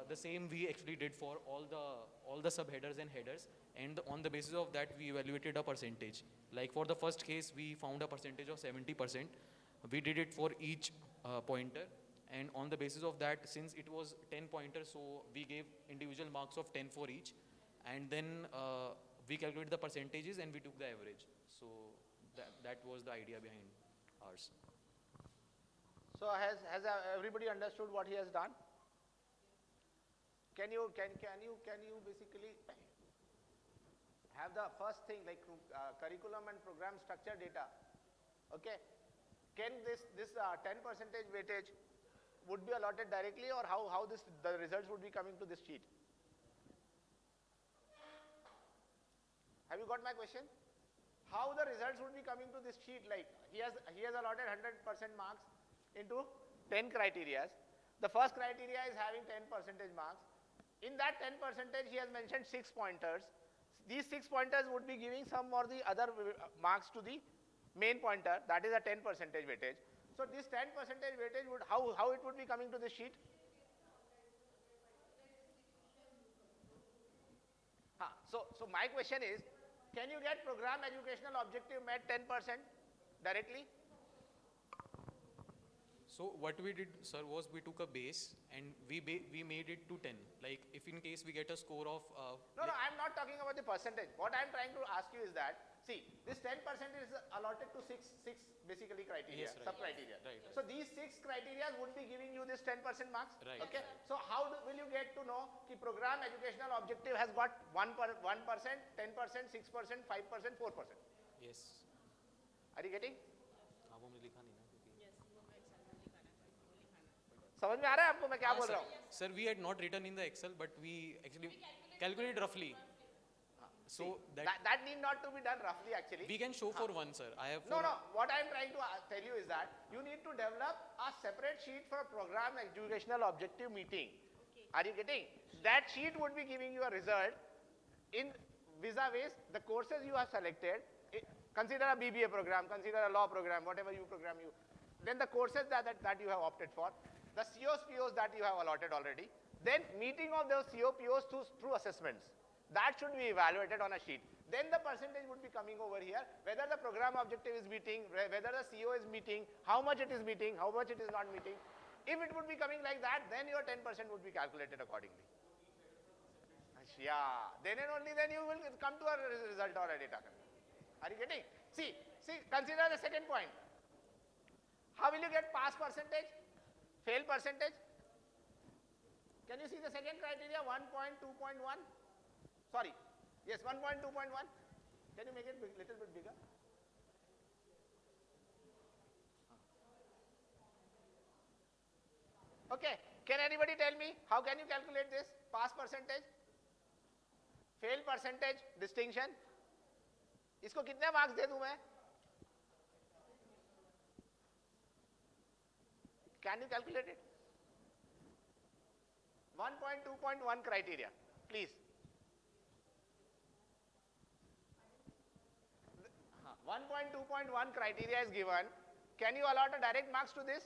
the same we actually did for all the subheaders and headers, and on the basis of that we evaluated a percentage. Like for the first case we found a percentage of 70%. We did it for each pointer, and on the basis of that, since it was 10 pointers, so we gave individual marks of 10 for each, and then we calculated the percentages and we took the average. So that was the idea behind ours. So has everybody understood what he has done? Can you basically have the first thing like curriculum and program structure data? Okay, can this 10% weightage would be allotted directly, or how the results would be coming to this sheet? Have you got my question? How the results would be coming to this sheet? Like he has allotted 100% marks into 10 criteria. The first criteria is having 10% marks. In that 10%, he has mentioned 6 pointers. These 6 pointers would be giving some or the other marks to the main pointer. That is a 10% weightage. So this 10% weightage would how it would be coming to the sheet? So my question is, can you get program educational objective met 10% directly? So what we did, sir, was we took a base and we made it to 10. Like if in case we get a score of... No, I'm not talking about the percentage. What I'm trying to ask you is that, see, this 10% is allotted to six basically criteria, yes, right, sub-criteria. Right. So these 6 criteria would be giving you this 10% marks? Right. Okay. Right. So how will you get to know the program educational objective has got 1%, 10%, 6%, 5%, 4%? Yes. Are you getting? Yes. समझ में आ रहा है आपको मैं क्या बोल रहा हूँ? Sir, we had not written in the Excel, but we actually calculated roughly. So that need not to be done roughly actually. We can show for one, sir. I have No. What I am trying to tell you is that you need to develop a separate sheet for program educational objective meeting. Okay. Are you getting? That sheet would be giving you a result in vis-a-vis the courses you have selected. Consider a BBA program, consider a law program, whatever you program you. Then the courses that you have opted for, the COs, POs that you have allotted already, then meeting of those CO, POs through assessments. That should be evaluated on a sheet. Then the percentage would be coming over here, whether the program objective is meeting, whether the CO is meeting, how much it is meeting, how much it is not meeting. If it would be coming like that, then your 10% would be calculated accordingly. Yeah, then and only then you will come to a result or a data. Are you getting? See, consider the second point. How will you get pass percentage, fail percentage? Can you see the second criteria, 1.2.1? Sorry, yes, 1.2.1. Can you make it a little bit bigger? Okay, can anybody tell me how can you calculate this? Pass percentage, fail percentage, distinction. इसको कितने marks दे दूं मैं? Can you calculate it? 1.2.1 criteria, please. 1.2.1 criteria is given. Can you allot a direct marks to this?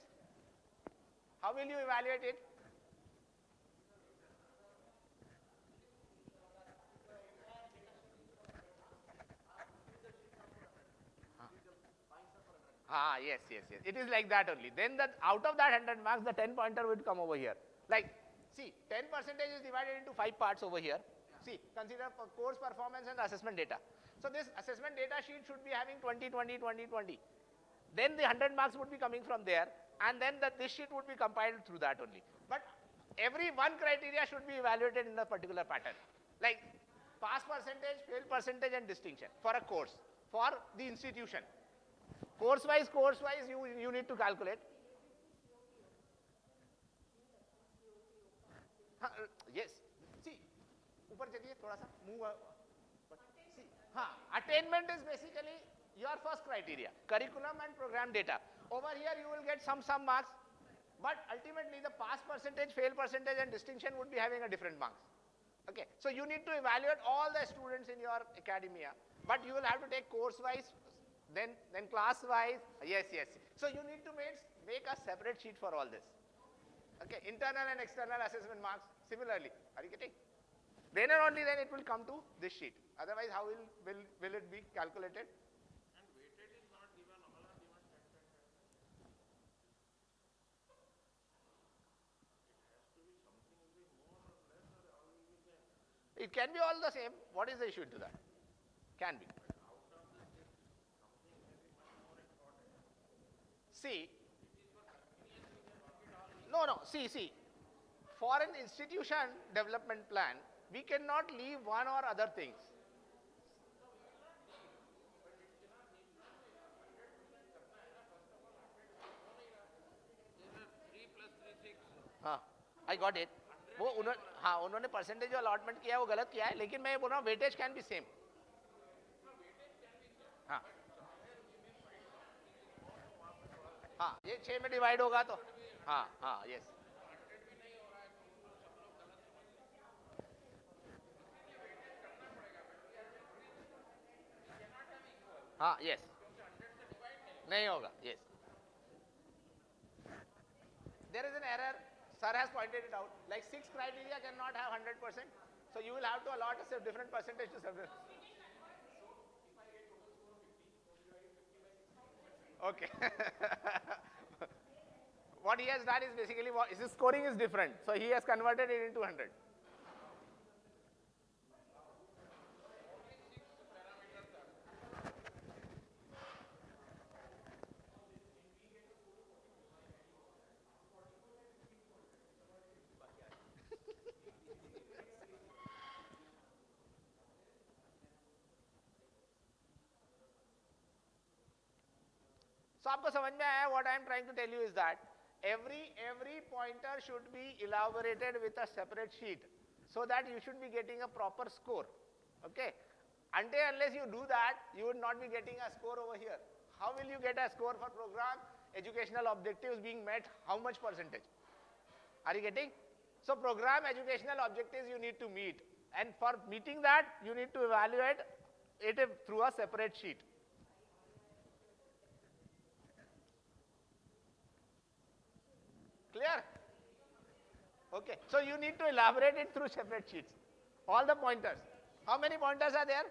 How will you evaluate it? Yes. It is like that only. Then out of that 100 marks, the 10 pointer would come over here. Like, see, 10% is divided into 5 parts over here. See, consider course performance and assessment data. So this assessment data sheet should be having 20, 20, 20, 20. Then the 100 marks would be coming from there, and then this sheet would be compiled through that only. But every one criteria should be evaluated in a particular pattern. Like pass percentage, fail percentage, and distinction for a course, for the institution. Course-wise, you need to calculate. Yes. See, ऊपर चलिए थोड़ा सा move. See, attainment is basically your first criteria, curriculum and program data. Over here you will get some marks, but ultimately the pass percentage, fail percentage, and distinction would be having a different marks. Okay, so you need to evaluate all the students in your academia, but you will have to take course-wise. Then class-wise, yes. So you need to make a separate sheet for all this. Okay, internal and external assessment marks. Similarly, are you getting? Then and only then it will come to this sheet. Otherwise, how will it be calculated? And weighted is not given, all are given 10. It has to be something will be more or less, or how will be there? It can be all the same. What is the issue to that? Can be. See, see, for an institution development plan, we cannot leave one or other things. I got it. वो उन्होंने percentage जो allotment किया है वो गलत किया है, लेकिन मैं ये बोल रहा हूँ वेटेज कैन बी सेम. ये 6 में डिवाइड होगा तो यस. यस नहीं होगा. Yes, there is an error. Sir has pointed it out. Like 6 criteria cannot have 100%. So you will have to allot a different percentage to several. Okay. What he has done is basically his scoring is different. So he has converted it into 100. So आपको समझ में आया? What I am trying to tell you is that every pointer should be elaborated with a separate sheet, so that you should be getting a proper score. Okay? Unless you do that, you would not be getting a score over here. How will you get a score for program educational objectives being met? How much percentage? Are you getting? So program educational objectives you need to meet. And for meeting that, you need to evaluate it through a separate sheet. Clear? Okay. So you need to elaborate it through separate sheets. All the pointers. How many pointers are there?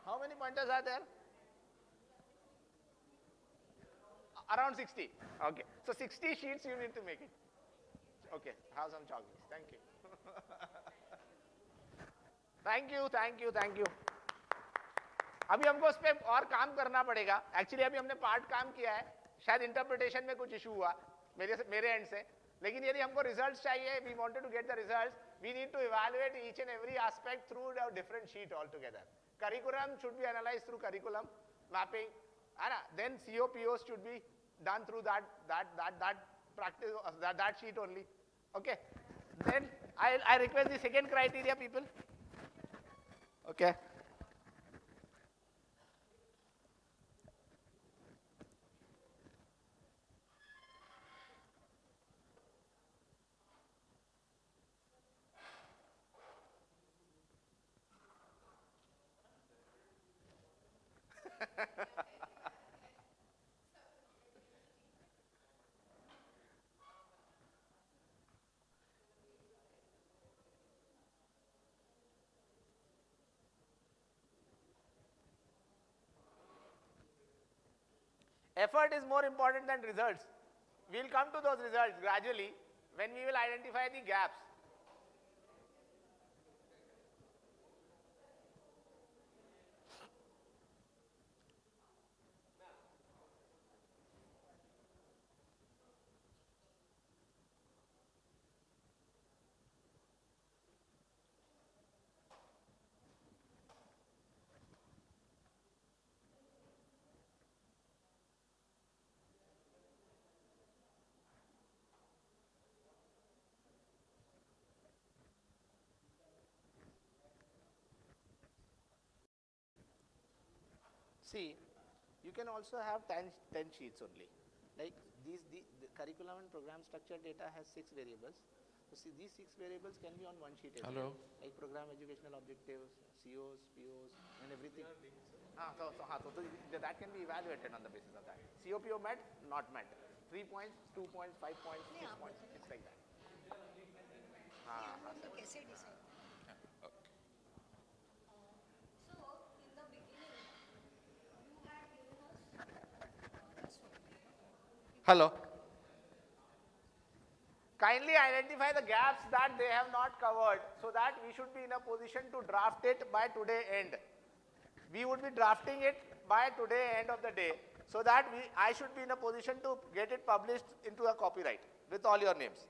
How many pointers are there? Around 60. Okay. So 60 sheets you need to make it. Okay. Have some chocolates. Thank you. Thank you, thank you, thank you. अभी हमको उस पर और काम करना पड़ेगा. Actually अभी हमने पार्ट काम किया है, शायद इंटरप्रिटेशन में कुछ इशू हुआ मेरे एंड से, लेकिन यदि हमको रिजल्ट्स चाहिए, we wanted to get the results, we need to evaluate each and every aspect through a different sheet all together. Curriculum should be analysed through curriculum mapping, है ना? Then COPOs should be done through that practice, that sheet only. Okay. Then I request the second criteria, people. Okay. Effort is more important than results. We'll come to those results gradually when we will identify the gaps. See, you can also have 10 sheets only. Like the curriculum and program structure data has 6 variables. So see, these 6 variables can be on one sheet as well. Like program educational objectives, COs, POs, and everything. So that can be evaluated on the basis of that. COPO met, not met. 3 points, 2 points, 5 points, 6 points. It's like that. Hello. Kindly identify the gaps that they have not covered so that we should be in a position to draft it by today end. We would be drafting it by today end of the day so that I should be in a position to get it published into a copyright with all your names.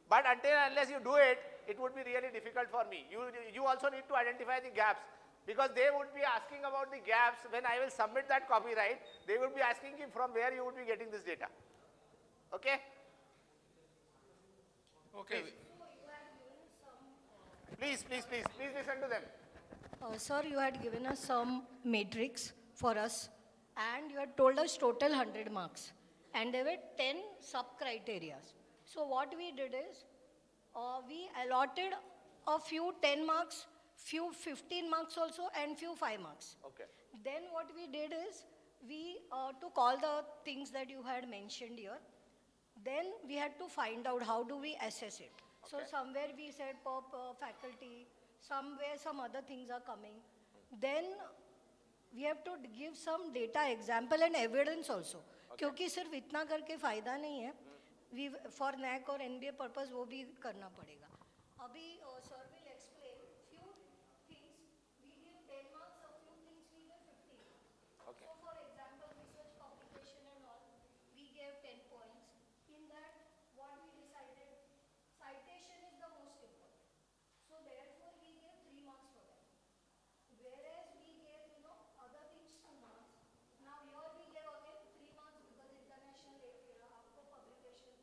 But unless you do it, it would be really difficult for me. You also need to identify the gaps, because they would be asking about the gaps when I will submit that copyright. They would be asking you from where you would be getting this data. Okay? Okay. Please listen to them. Sir, you had given us some matrix for us, and you had told us total 100 marks, and there were 10 sub-criteria. So what we did is, we allotted a few 10 marks, few 15 marks also, and few 5 marks. Okay. Then what we did is, we took all the things that you had mentioned here. Then we had to find out how do we assess it. Okay. So somewhere we said per faculty, somewhere some other things are coming. Then we have to give some data example and evidence also. क्योंकि सिर्फ इतना करके फायदा नहीं है. We for NAC or NBA purpose वो भी करना पड़ेगा. अभी sir will explain few things. We give 10 marks, a few things we give 15. Okay. So for example, research publication and all, we gave 10 points. In that, what we decided, citation is the most important. So therefore, we gave 3 marks for that. Whereas we gave, other things 2 marks. Now here we gave again 3 marks because international आपको publication,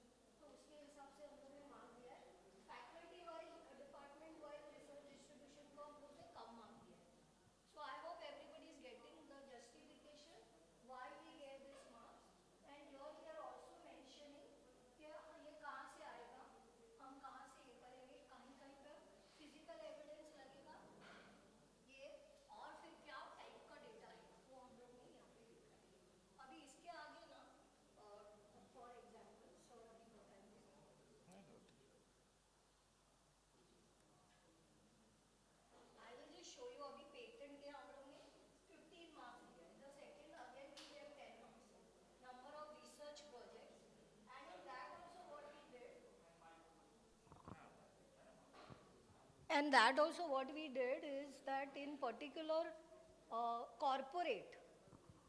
तो उसके हिसाब से हम लोगों ने mark दिया है. Faculty wise, department And that also what we did is that in particular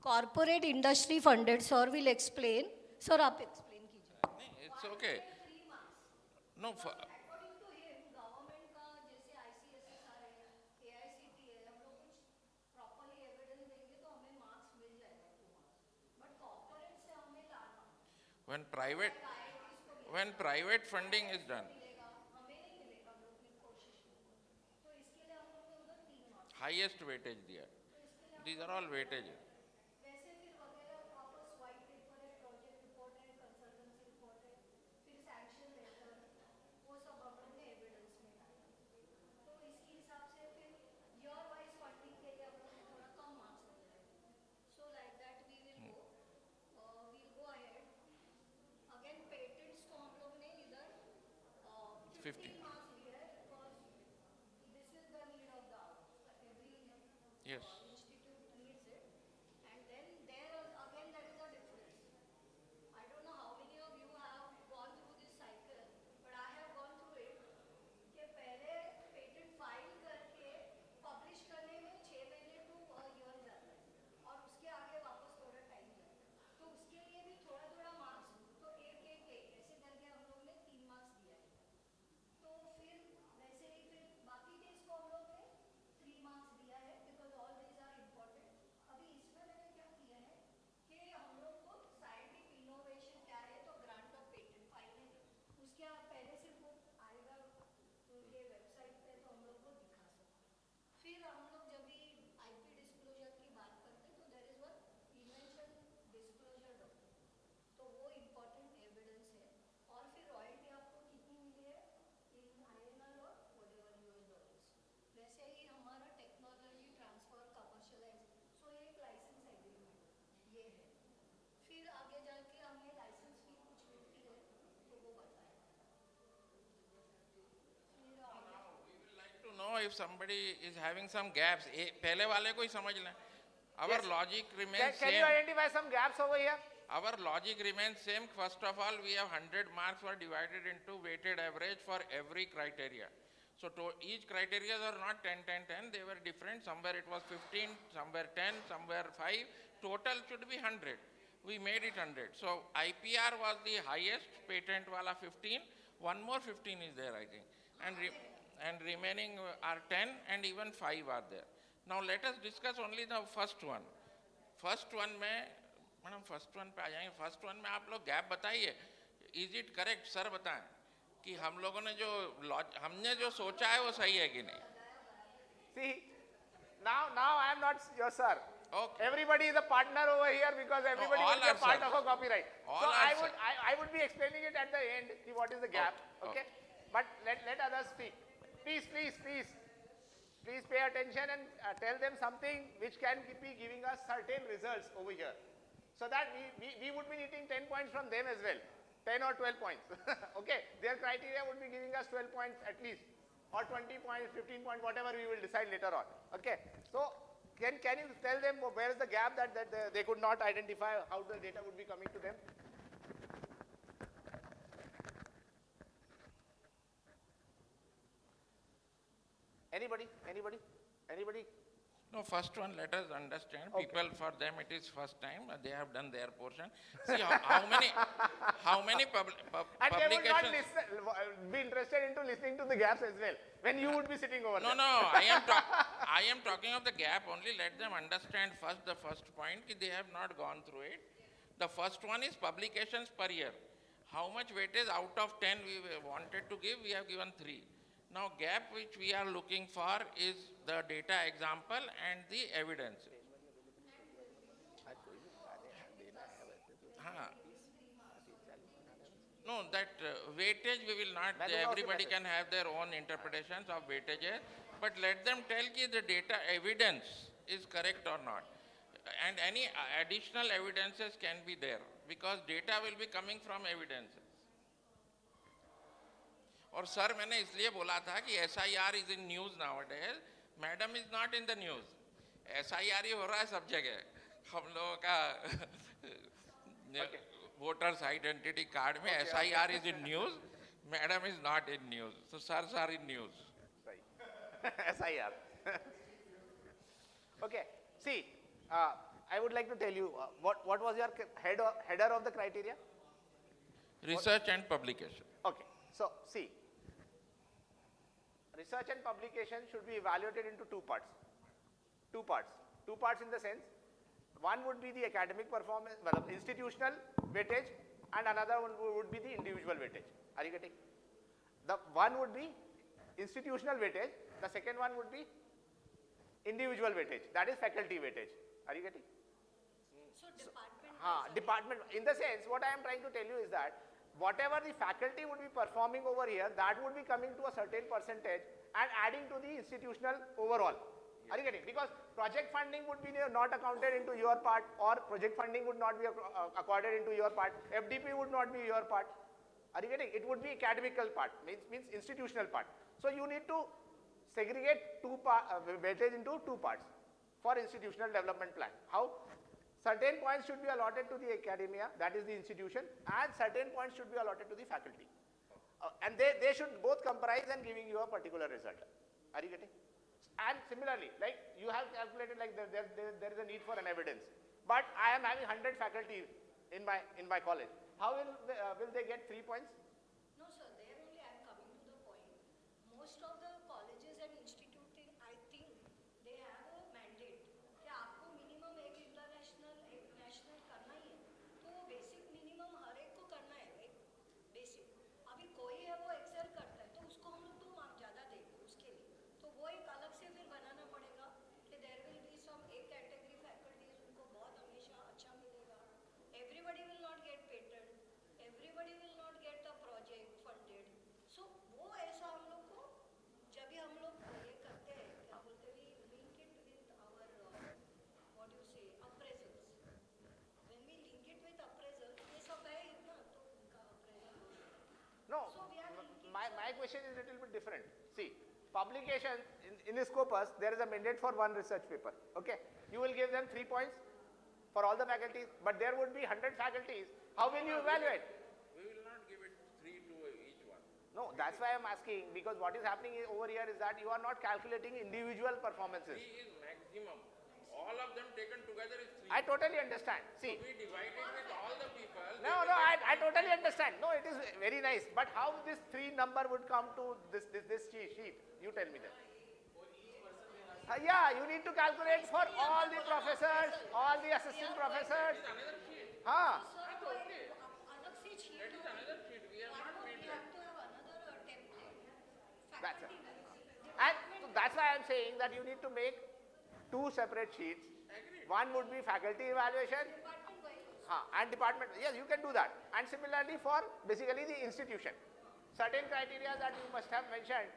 corporate industry funded, sir will explain. Sir, आप explain कीजिए. It's okay. 3 marks. No, According to him, government का जैसे ICSSR है, AICT है, हम लोग कुछ properly evidence देंगे तो हमें marks मिल जाएगा 2 marks. But corporate से हमें लाना. when private funding is done, मिलेगा, हमें नहीं मिलेगा, हम लोग ने कोशिश की. तो इसके लिए हम लोग ने उधर 3 marks. highest weightage दिया. These are all weightages. वैसे फिर वगैरह प्रॉपर स्वाइप पेपर है, प्रोजेक्ट रिपोर्ट है, कंसल्टेंसी रिपोर्ट है, फिर सैंक्शन लेटर, वो सब हम लोग ने एविडेंस में डाला. तो इसके हिसाब से फिर ईयर वाइज फंडिंग के लिए हम लोग को थोड़ा कम मार्क्स मिल जाएंगे. So like that we will go ahead. Again patents को हम लोग ने इधर 50. 15 मार्क्स लिए है because this is the need of the hour. Every Yes. institute needs it. And then there is a difference. I don't know how many of you have gone through this cycle, but I have gone through it. कि पहले patent file करके publish करने में 6 महीने to a year जाता है और उसके आगे वापस थोड़ा टाइम जाता है. तो उसके लिए भी थोड़ा थोड़ा मार्क्स तो एक ऐसे करके हम लोग ने 3 मार्क्स दिया है. तो फिर वैसे ही फिर बाकी केस को हम लोग ने 3 मार्क्स दिया है because all these are important. अभी इसमें मैंने क्या किया है कि हम लोग को साइंटिफिक इनोवेशन क्या है तो ग्रांट ऑफ पेटेंट फाइल है. उसके पहले से वो आएगा उनके वेबसाइट पे तो हम लोग को दिखा सकते. फिर हम लोग जब भी आईपी डिस्क्लोजर की बात करते तो there is one invention disclosure document. तो वो इम्पोर्टेंट एविडेंस है. और फिर रॉयल्टी आपको कितनी मिली है इन INR और व्हाटएवर US डॉलर्स. वैसे ही हमारा टेक्नोलॉजी ट्रांसफर कमर्शियलाइज सो ये एक लाइसेंस एग्रीमेंट ये है. फिर आगे जाके हमें लाइसेंस फी कुछ मिलती है तो वो बताया. फिर We will like to know if somebody is having some gaps. पहले वाले को ही समझ लें. Our Yes. logic Can, remains can you same. identify some gaps over here? Our logic remains same. First of all, we have 100 marks were divided into weighted average for every criteria. So to each criteria are not 10, 10, 10. They were different. Somewhere it was 15, somewhere 10, somewhere 5. Total should be 100. We made it 100. So IPR was the highest, patent wala 15. One more 15 is there, I think. And remaining are 10 and even 5 are there. Now let us discuss only the first one. First one में madam first one पे आ जाएंगे. First one में आप लोग gap बताइए. Is it correct sir बताएं कि हम लोगों ने जो हमने जो सोचा है वो सही है कि नहीं. See, now I am not your sir. Okay. Everybody is a partner over here because everybody all will be a are part sir. of a copyright. All So are I sir. would be explaining it at the end. See what is the gap. Okay. But let others speak. Please pay attention and tell them something which can be giving us certain results over here. So that we would be needing 10 points from them as well. 10 or 12 points. Okay. Their criteria would be giving us 12 points at least. Or 20 points, 15 points, whatever we will decide later on. Okay. So can you tell them where is the gap that they could not identify, how the data would be coming to them? Anybody? No, first one, let us understand. Okay. People, for them, it is first time. They have done their portion. See how many And they would not publications. be interested into listening to the gaps as well. When you would be sitting over No, there. I am talking of the gap only. Let them understand first the first point. They have not gone through it. The first one is publications per year. How much weightage out of 10 we wanted to give? We have given 3. Now gap which we are looking for is the data example and the evidence. No, that weightage we will not. Everybody can have their own interpretations of weightages, but let them tell ki the data evidence is correct or not. And any additional evidences can be there because data will be coming from evidences. और sir मैंने इसलिए बोला था कि SIR is in news nowadays. Madam is not in the news. SIR ही हो रहा है सब जगह. हम लोगों का वोटर्स आइडेंटिटी कार्ड में SIR is in news. Madam is not in news. So sirs are in news. Right. SIR. Okay, see, I would like to tell you, what was your header of the criteria? Research and publication. Okay, so see, research and publication should be evaluated into two parts. Two parts in the sense, one would be the academic performance, well, institutional weightage, and another one would be the individual weightage. Are you getting? The one would be institutional weightage, the second one would be individual weightage, that is faculty weightage. Are you getting? So department. Department, in the sense, what I am trying to tell you is that whatever the faculty would be performing over here, that would be coming to a certain percentage and adding to the institutional overall. Are you getting? Because project funding would be not accounted into your part, or project funding would not be accorded into your part, FDP would not be your part. Are you getting? It would be academical part, means institutional part. So you need to segregate weightage into two parts for institutional development plan. How? Certain points should be allotted to the academia, that is the institution, and certain points should be allotted to the faculty. And they should both comprise and giving you a particular result. Are you getting? And similarly, like you have calculated like there is a need for an evidence, but I am having 100 faculty in my college. How will they get 3 points? No, sir, there only I am coming to the point. Most of the colleges and institutes, I think, they have a mandate कि आपको minimum एक international, एक national करना ही है. तो वो basic minimum हर एक को करना है, एक basic. अभी कोई है वो excel करता है, तो उसको हम लोग 2 मार्क ज़्यादा देंगे उसके लिए. तो वो एक अलग से फिर बनाना पड़ेगा कि there will be some एक category faculties उनको बहुत हमेशा अच्छा मिलेगा. Everybody will not get patent. Everybody will not get a project funded. So वो ऐसा हम लोग को जब भी हम लोग ये करते हैं क्या बोलते हैं we link it with our what do you say appraisals. When we link it with appraisals, ये सब है ना तो उनका appraisal होता है. No, So we are linking. my question is a little bit different. See, publication in Scopus, there is a mandate for one research paper. Okay, you will give them 3 points for all the faculties, but there would be 100 faculties. How will you evaluate? We will not give it 3 to each one. No, that's why I am asking, because what is happening over here is that you are not calculating individual performances. 3 is maximum. All of them taken together is 3. I totally understand. See, We divide it with all the people. no, I totally understand. No, it is very nice. But how this 3 number would come to this sheet? You tell me that. Yeah, you need to calculate for all the professors, all the assistant professors. Another sheet. Sir, तो एक अलग से sheet That is another sheet. We have not we made have that. to have another template. That's it. Faculty And so that's why I am saying that you need to make 2 separate sheets. Agreed. One would be faculty evaluation, department wise. and department. Yes, you can do that. And similarly for basically the institution. Certain criteria that you must have mentioned,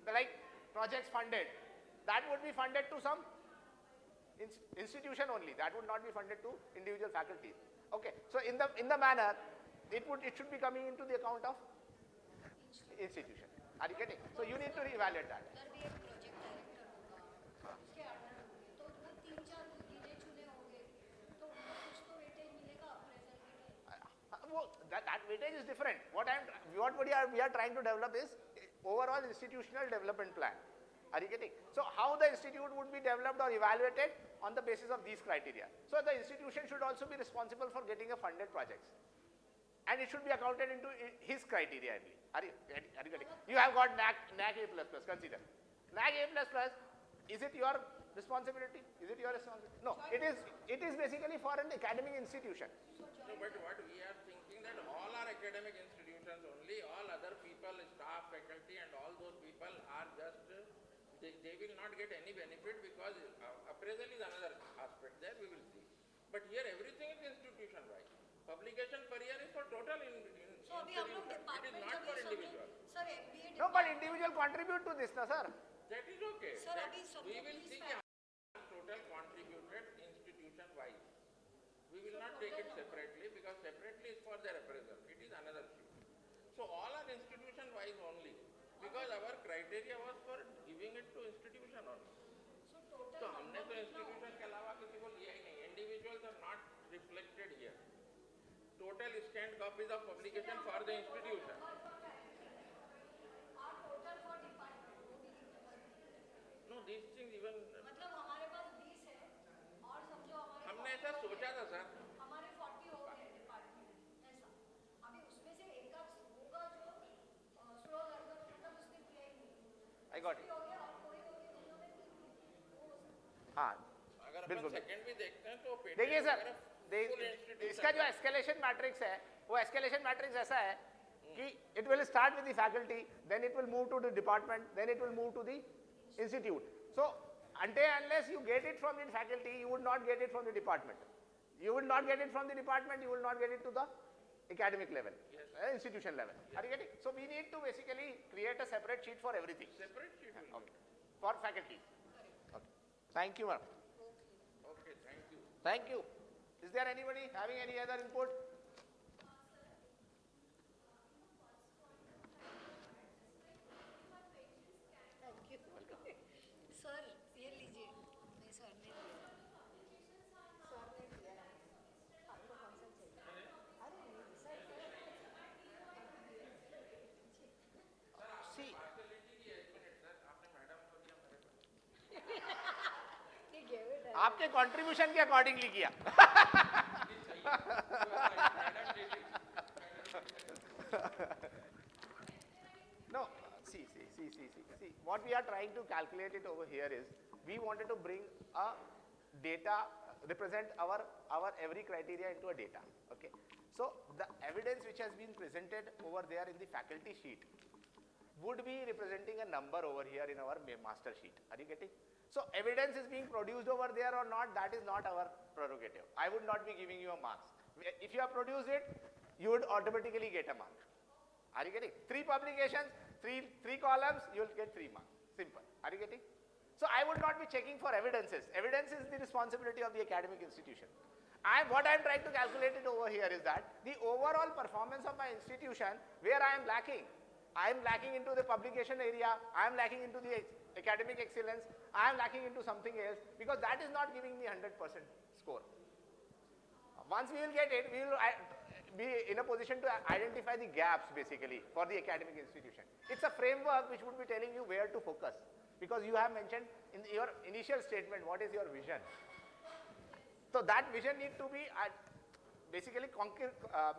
like projects funded, that would be funded to some institution only. That would not be funded to individual faculties. Okay. So in the manner, it should be coming into the account of institution. Are you getting? So you need to reevaluate that. उधर भी एक project director होगा उसके under होंगे तो वो 3-4 गिने चुने होंगे तो उनको कुछ तो वेटेज मिलेगा अप्रेजल के लिए. That weightage is different. What we are trying to develop is overall institutional development plan. Are you getting? So how the institute would be developed or evaluated on the basis of these criteria. So the institution should also be responsible for getting a funded projects. And it should be accounted into his criteria only. Are you getting? You have got NAC A++, consider. NAC A++, is it your responsibility? Is it your responsibility? No, it is basically for an academic institution. No, but what we are thinking that all are academic institutions only, all other people, staff, faculty and all those people are just, they will not get any benefit because appraisal is another aspect there, we will see. But here everything is institution wise. Publication per year is for total So अभी हम लोग institution. It is department not for जब individual. Sir MBA No, but individual contribute to this, na sir. That is okay. Sir, That अभी सब we लोग will please see the total contributed institution wise. We will not take it separately because separately is for their appraisal. It is another sheet. So all are institution wise only because our criteria was for giving it to institution only. तो हमने तो institution के अलावा किसी को लिया ही नहीं. Individuals are not reflected here. Total scanned copies of publication for the institution. these things even मतलब हमारे पास 20 है और समझो हमारे हमने ऐसा सोचा था सर हमारे 40 हो गए डिपार्टमेंट ऐसा अभी उसमें से एक आध होगा जो स्लो लर्नर मतलब उसने किया ही नहीं I got it. हो गया और कोई हो गया जिन्होंने की नहीं वो हो सकता हाँ अगर अपन बिल्कुल सेकंड भी देखते हैं तो देखिए सर full institution इसका जो एस्केलेशन मैट्रिक्स है वो एस्केलेशन मैट्रिक्स ऐसा है कि it will start with the faculty then it will move to the department then it will move to the institute so until unless you get it from the faculty you would not get it from the department you will not get it from the department you will not get it to the academic level institution level are you getting so we need to basically create a separate sheet for everything separate sheet will okay for faculty okay thank you ma'am okay thank you thank you is there anybody having any other input thank you sir ये लीजिए मैं sir ने दिया sir ने दिया है आपको कौन सा चाहिए अरे नहीं sir see he gave it आपके कंट्रीब्यूशन के अकॉर्डिंगली किया no see what we are trying to calculate it over here is we wanted to bring a data represent our every criteria into a data okay so the evidence which has been presented over there in the faculty sheet would be representing a number over here in our master sheet are you getting so evidence is being produced over there or not that is not our prerogative I would not be giving you a marks if you have produced it you would automatically get a mark are you getting 3 publications 3 columns you will get 3 marks simple are you getting so I would not be checking for evidence is the responsibility of the academic institution what I am trying to calculate it over here is that the overall performance of my institution where I am lacking into the publication area I am lacking into the academic excellence I am lacking into something else because that is not giving me 100% score once we will get it we will be in a position to identify the gaps basically for the academic institution it's a framework which would be telling you where to focus because you have mentioned in your initial statement what is your vision so that vision need to be basically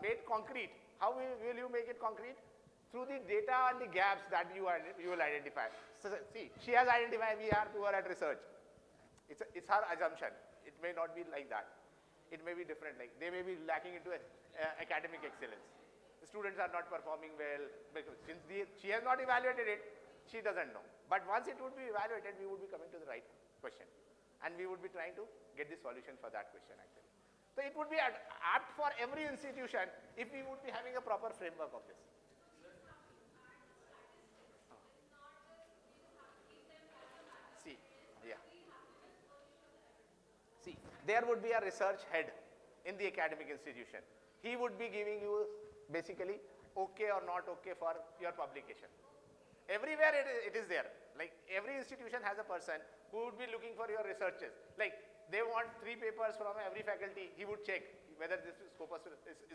made concrete how will you make it concrete through the data and the gaps that you will identify so see she has identified we are poor at research it's her assumption it may not be like that it may be different like they may be lacking into academic excellence the students are not performing well because since she has not evaluated it she doesn't know but once it would be evaluated we would be coming to the right question and we would be trying to get the solution for that question actually so it would be apt for every institution if we would be having a proper framework of this see yeah see there would be a research head in the academic institution he would be giving you basically okay or not okay for your publication everywhere it is there like every institution has a person who would be looking for your researches like they want 3 papers from every faculty he would check whether this scopus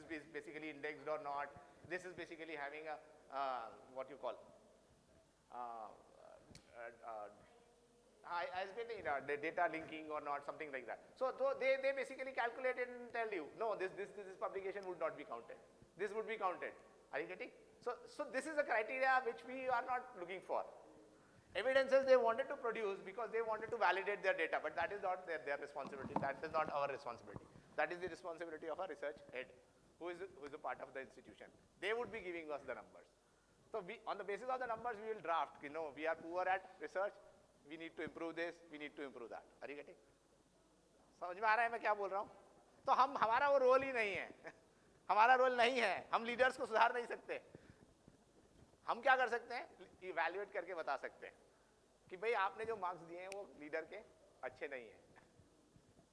is basically indexed or not this is basically having a what you call has been the data linking or not something like that so they basically calculate it and tell you no this publication would not be counted this would be counted are you getting so this is a criteria which we are not looking for evidences they wanted to produce because they wanted to validate their data but that is not their responsibility that is not our responsibility that is the responsibility of a research head who is a part of the institution they would be giving us the numbers so we on the basis of the numbers we will draft you know we are poor at research we need to improve this we need to improve that are you getting समझ में आ रहा है मैं क्या बोल रहा हूँ तो हमारा वो रोल ही नहीं है हमारा रोल नहीं है हम लीडर्स को सुधार नहीं सकते हम क्या कर सकते हैं इवैल्यूएट करके बता सकते हैं कि भाई आपने जो मार्क्स दिए हैं वो लीडर के अच्छे नहीं है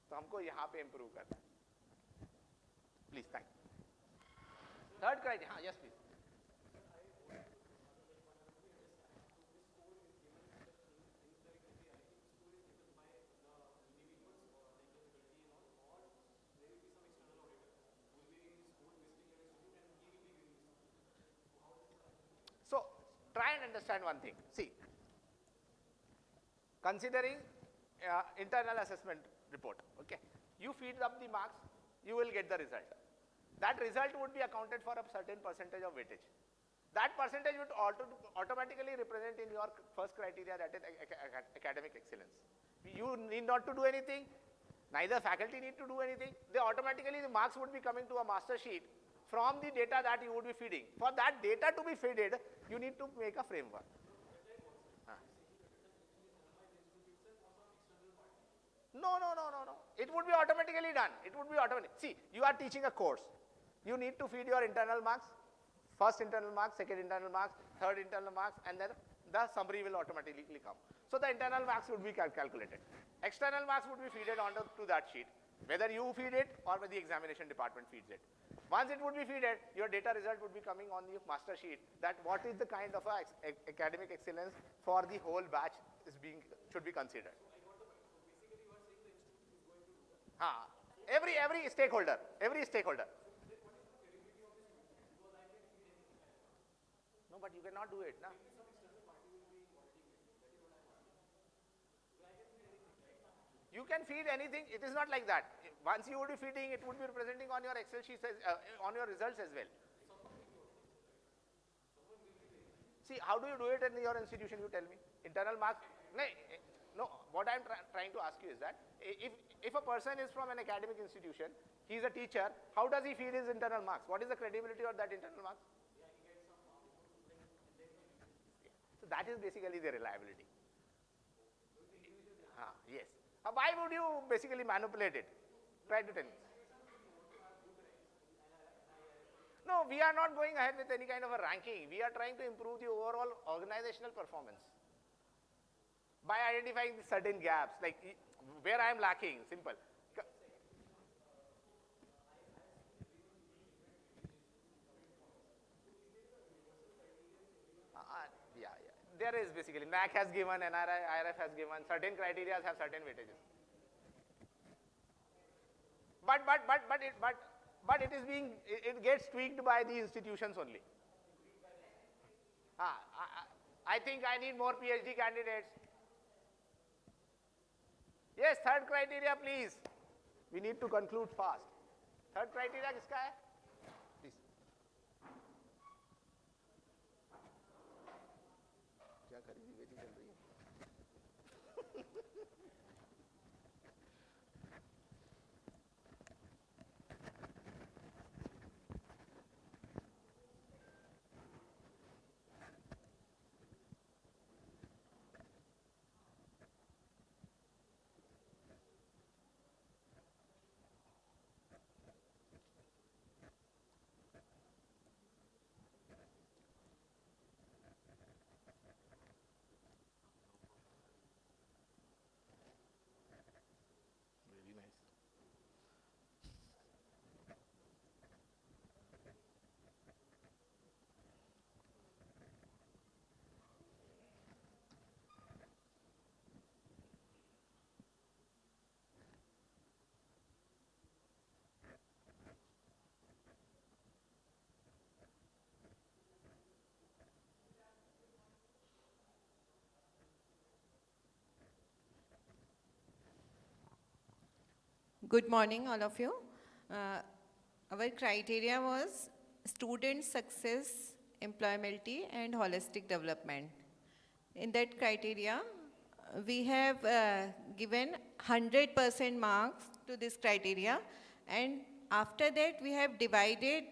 तो हमको यहाँ पे इम्प्रूव करना है प्लीज थैंक थर्ड क्राइटेरिया हाँ yes please So try and understand one thing. See, considering internal assessment report, okay. You feed up the marks, you will get the result. That result would be accounted for a certain percentage of weightage. That percentage would automatically represent in your first criteria, that is academic excellence. You need not to do anything, neither faculty need to do anything. They automatically, the marks would be coming to a master sheet from the data that you would be feeding. For that data to be fed, you need to make a framework. No. It would be automatically done. It would be automatic. See, you are teaching a course. You need to feed your internal marks, first internal marks, second internal marks, third internal marks, and then the summary will automatically come. So the internal marks would be calculated. External marks would be fed onto that sheet, whether you feed it or the examination department feeds it. Once it would be fed, your data result would be coming on the master sheet, that what is the kind of academic excellence for the whole batch should be considered. Every stakeholder. No, but you cannot do it, na? You can feed anything. It is not like that. Once you would be feeding, it would be representing on your Excel sheets, on your results as well. See, how do you do it in your institution, you tell me? Internal marks? No, what I am trying to ask you is that, if a person is from an academic institution, he is a teacher, how does he feed his internal marks? What is the credibility of that internal marks? So that is basically the reliability. Yes. Why would you basically manipulate it? Try to tell me. No, we are not going ahead with any kind of a ranking. We are trying to improve the overall organizational performance by identifying certain gaps, like where I am lacking, simple. Yeah. There is basically, NAC has given, NRI, IRF has given, certain criteria have certain weightages. But it gets tweaked by the institutions only. I think I need more PhD candidates. Yes, third criteria, please. We need to conclude fast. Third criteria किसका है? Please. क्या खरीदी बेची चल रही है? Good morning, all of you. Our criteria was student success, employability, and holistic development. In that criteria, we have given 100% marks to this criteria, and after that, we have divided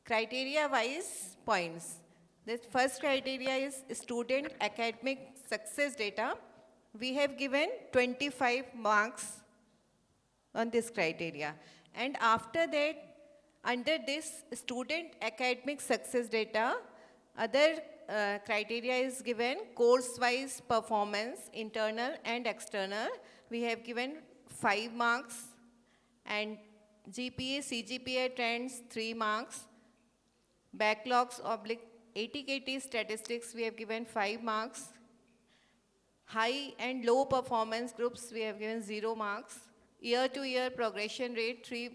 criteria-wise points. The first criteria is student academic success data. We have given 25 marks on this criteria. And after that, under this student academic success data, other criteria is given course-wise performance, internal and external. We have given 5 marks, and GPA, CGPA trends 3 marks. Backlogs/ATKT statistics, we have given 5 marks. High and low performance groups, we have given 0 marks. Year-to-year progression rate 3,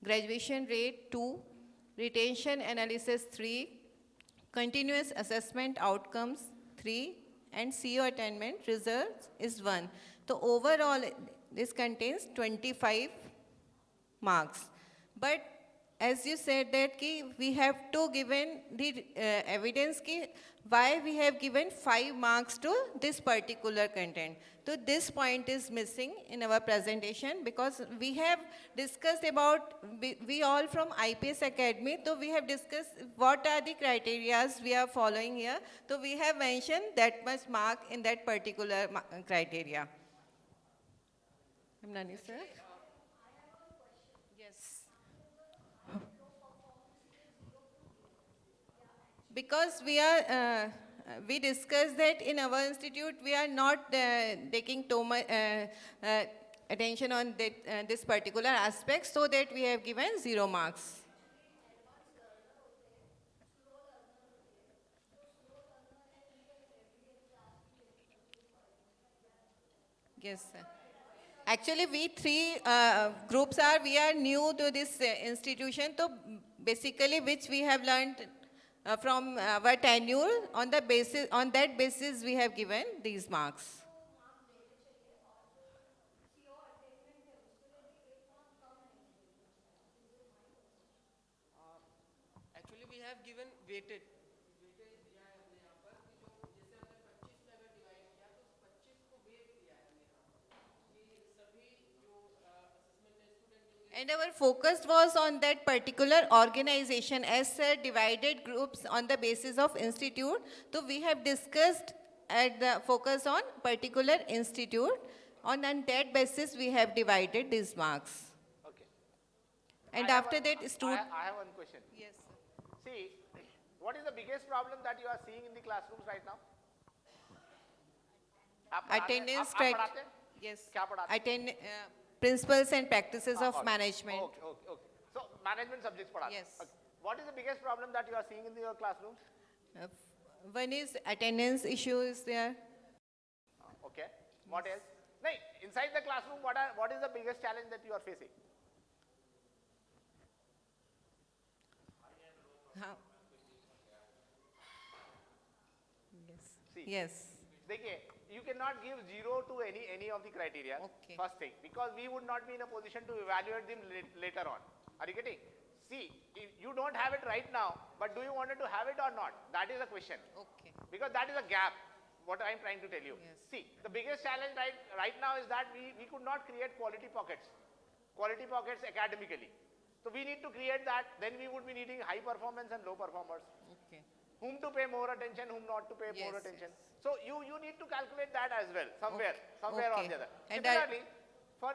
graduation rate 2, retention analysis 3, continuous assessment outcomes 3, and CO attainment results is 1. So overall, this contains 25 marks. But as you said that we have to given the evidence why we have given 5 marks to this particular content. So this point is missing in our presentation because we have discussed about, we all from IPS Academy, so we have discussed what are the criteria we are following here. So we have mentioned that much mark in that particular criteria. Nani, sir? Yes. Because we discussed that in our institute, we are not taking too much attention on that, this particular aspect, so that we have given 0 marks. Yes, sir. Actually, we 3 groups we are new to this institution, so basically which we have learned from our tenure, on that basis we have given these marks. Actually, we have given weighted. And our focus was on that particular organization as divided groups on the basis of institute. So we have discussed at the focus on particular institute. On that basis, we have divided these marks. Okay. And after that, student. I have one question. Yes. See, what is the biggest problem that you are seeing in the classrooms right now? Attendance आप पढ़ाते हैं? Yes. क्या पढ़ाते हैं? Principles and practices of Okay. management. Okay. So management subjects पढ़ाते हैं. Yes. Okay. What is the biggest problem that you are seeing in your classrooms? One is attendance issue is there. Okay. What else? No, inside the classroom, what is the biggest challenge that you are facing? How? See, Yes. देखिए, you cannot give 0 to any of the criteria. Okay. First thing, because we would not be in a position to evaluate them later on. Are you getting? See, you don't have it right now, but do you want to have it or not? That is the question. Okay. Because that is a gap, what I am trying to tell you. Yes. See, the biggest challenge right now is that we could not create quality pockets academically. So we need to create that, then we would be needing high performance and low performers. Okay. Whom to pay more attention, whom not to pay more Yes, attention. So you need to calculate that as well, somewhere or Okay. the other. And Similarly, for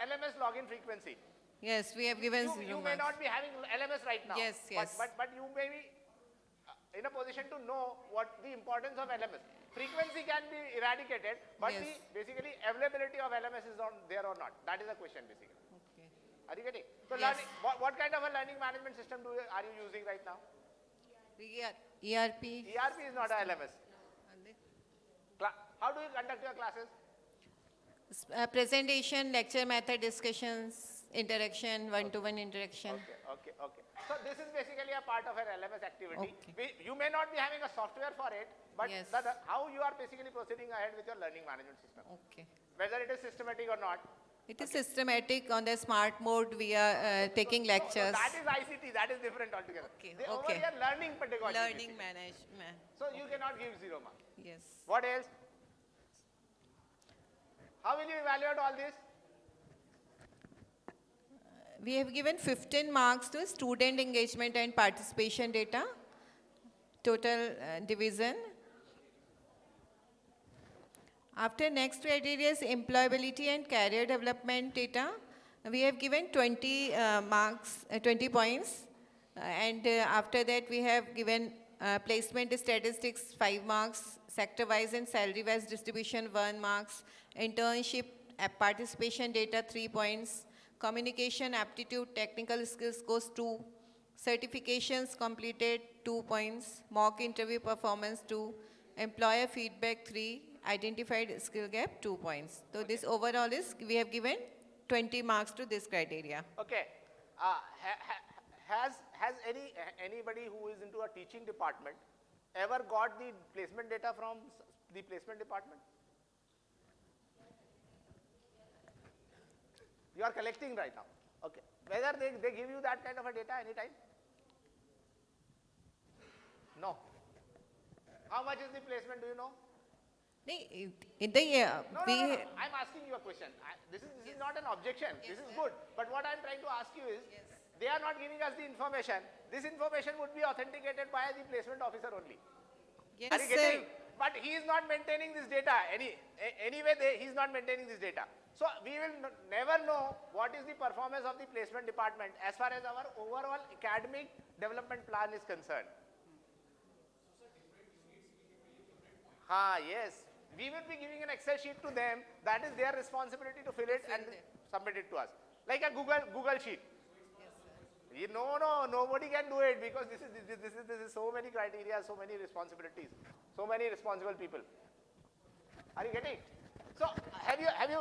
LMS login frequency, Yes, we have given you 0 may marks. not be having LMS right now. Yes, yes. But you may be in a position to know what the importance of LMS. Frequency can be eradicated, but Yes. the basically availability of LMS is on there or not. That is the question basically. Okay. Are you getting? So Yes. learning, what kind of a learning management system are you using right now? ERP. ERP is not a LMS. How do you conduct your classes? Presentation, lecture method discussions, interaction, one-to-one interaction. Okay. So this is basically a part of an LMS activity. Okay. You may not be having a software for it, but Yes. how you are basically proceeding ahead with your learning management system. Okay. Whether it is systematic or not. It is systematic on the smart mode. We are taking lectures. So that is ICT, that is different altogether. Okay, Over okay. here, learning pedagogy. Learning basically. management. So you cannot give 0 marks. Yes. What else? How will you evaluate all this? We have given 15 marks to student engagement and participation data, total division. After next criteria is employability and career development data. We have given 20 marks, 20 points. And after that we have given placement statistics 5 marks, sector-wise and salary-wise distribution 1 marks, internship participation data 3 points, communication aptitude technical skills goes 2, certifications completed 2 points, mock interview performance 2, employer feedback 3, identified skill gap 2 points. So this overall is, we have given 20 marks to this criteria. Okay. Has anybody who is into a teaching department ever got the placement data from the placement department? You are collecting right now. Okay. Whether they give you that kind of a data anytime? No. How much is the placement, do you know? In the No, I'm asking you a question. This is not an objection. This is good. But what I'm trying to ask you is, they are not giving us the information. This information would be authenticated by the placement officer only. Yes, Are you getting? But he is not maintaining this data. Anyway, he is not maintaining this data. So we will never know what is the performance of the placement department as far as our overall academic development plan is concerned. Yes. We will be giving an Excel sheet to them. That is their responsibility to fill it and submit it to us. Like a Google sheet. Nobody can do it because this is so many criteria, so many responsibilities, so many responsible people. Are you getting? So have you ever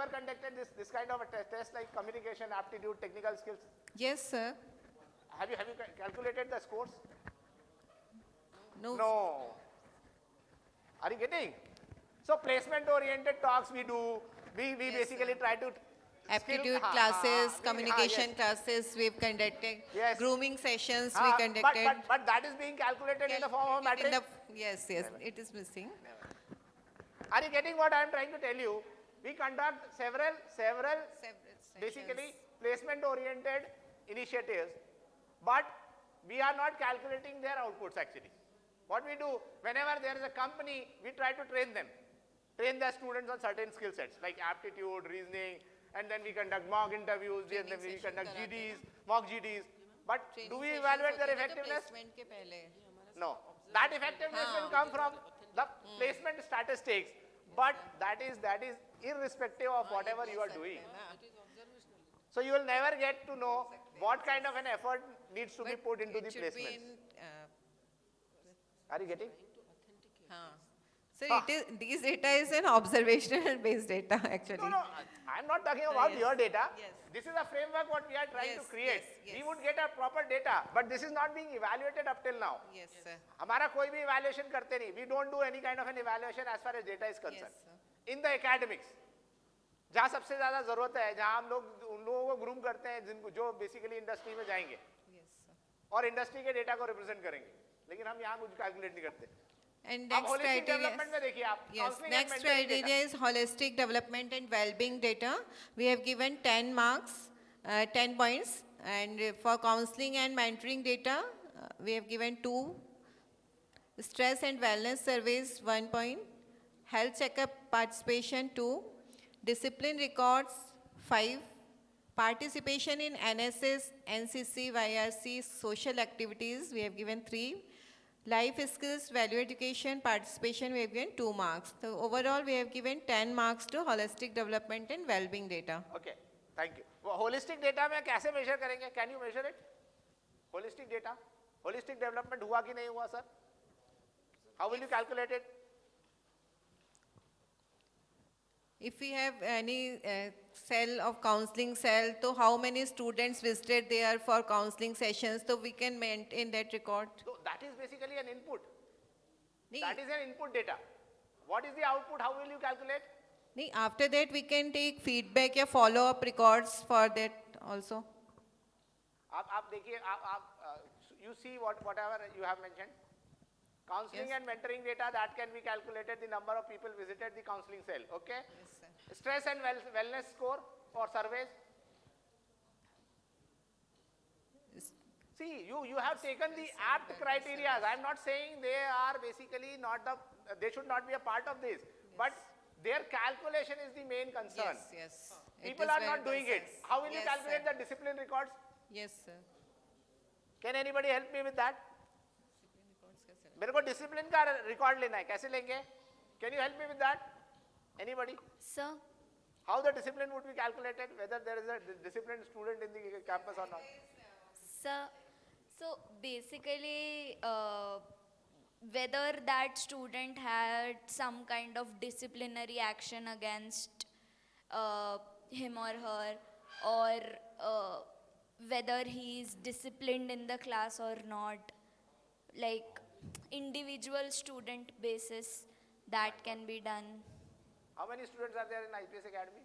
conducted this kind of a test like communication, aptitude, technical skills? Yes, sir. Have you calculated the scores? No. No. Are you getting? So placement oriented talks we do. We basically try to Aptitude classes, communication classes we've conducted. Yes. Grooming sessions we conducted. But that is being calculated in the form of matrix. Yes, it is missing. Are you getting what I am trying to tell you? We conduct several basically placement oriented initiatives, but we are not calculating their outputs actually. What we do, whenever there is a company, we try to train them. Train the students on certain skill sets like aptitude, reasoning, and then we conduct mock interviews, and then we conduct GDs, mock GDs. But do we evaluate their effectiveness? No. That effectiveness will come from the placement statistics, but that is irrespective of whatever you are doing. So you will never get to know what kind of an effort needs to be put into the placements. Are you getting? So these data is an observational based data actually. No, I'm not talking about your data. Yes. This is a framework what we are trying to create. We would get a proper data, but this is not being evaluated up till now. Yes, sir. हमारा कोई भी evaluation करते नहीं. We don't do any kind of an evaluation as far as data is concerned. Yes, In the academics, जहाँ सबसे ज़्यादा ज़रूरत है, जहाँ हम लोग उन लोगों को groom करते हैं, जिनको जो basically industry में जाएंगे, और industry के data को represent करेंगे. लेकिन हम यहाँ कुछ calculate नहीं करते. And next criteria, next criteria is holistic development and well-being data. We have given 10 marks, 10 points, and for counseling and mentoring data, we have given 2. Stress and wellness surveys, 1 point. Health checkup participation, 2. Discipline records, 5. Participation in NSS, NCC, YRC, social activities, we have given 3. Life skills, value education, participation, we have given 2 marks. So overall, we have given 10 marks to holistic development and well-being data. Okay, thank you. Holistic data में कैसे measure करेंगे? Can you measure it? Holistic data, holistic development हुआ कि नहीं हुआ, sir? How will you calculate it? If we have any cell of counseling cell, so how many students visited there for counseling sessions, so we can maintain that record. So that is basically an input. That is an input data. What is the output? How will you calculate? After that, we can take feedback or follow-up records for that also. आप देखिए, you see whatever you have mentioned. Counseling and mentoring data, that can be calculated, the number of people visited the counseling cell, okay? Yes, sir. Stress and wellness score or surveys. See, you have taken the apt criteria. I'm not saying they are basically they should not be a part of this, but their calculation is the main concern. Yes. People are not doing it. How will you calculate the discipline records? Yes, sir. Can anybody help me with that? मेरे को discipline का record लेना है, कैसे लेंगे? Can you help me with that? Anybody? Sir. How the discipline would be calculated, whether there is a disciplined student in the campus or not? Sir, so basically, whether that student had some kind of disciplinary action against him or her, or whether he is disciplined in the class or not, like individual student basis that can be done. How many students are there in IPS Academy?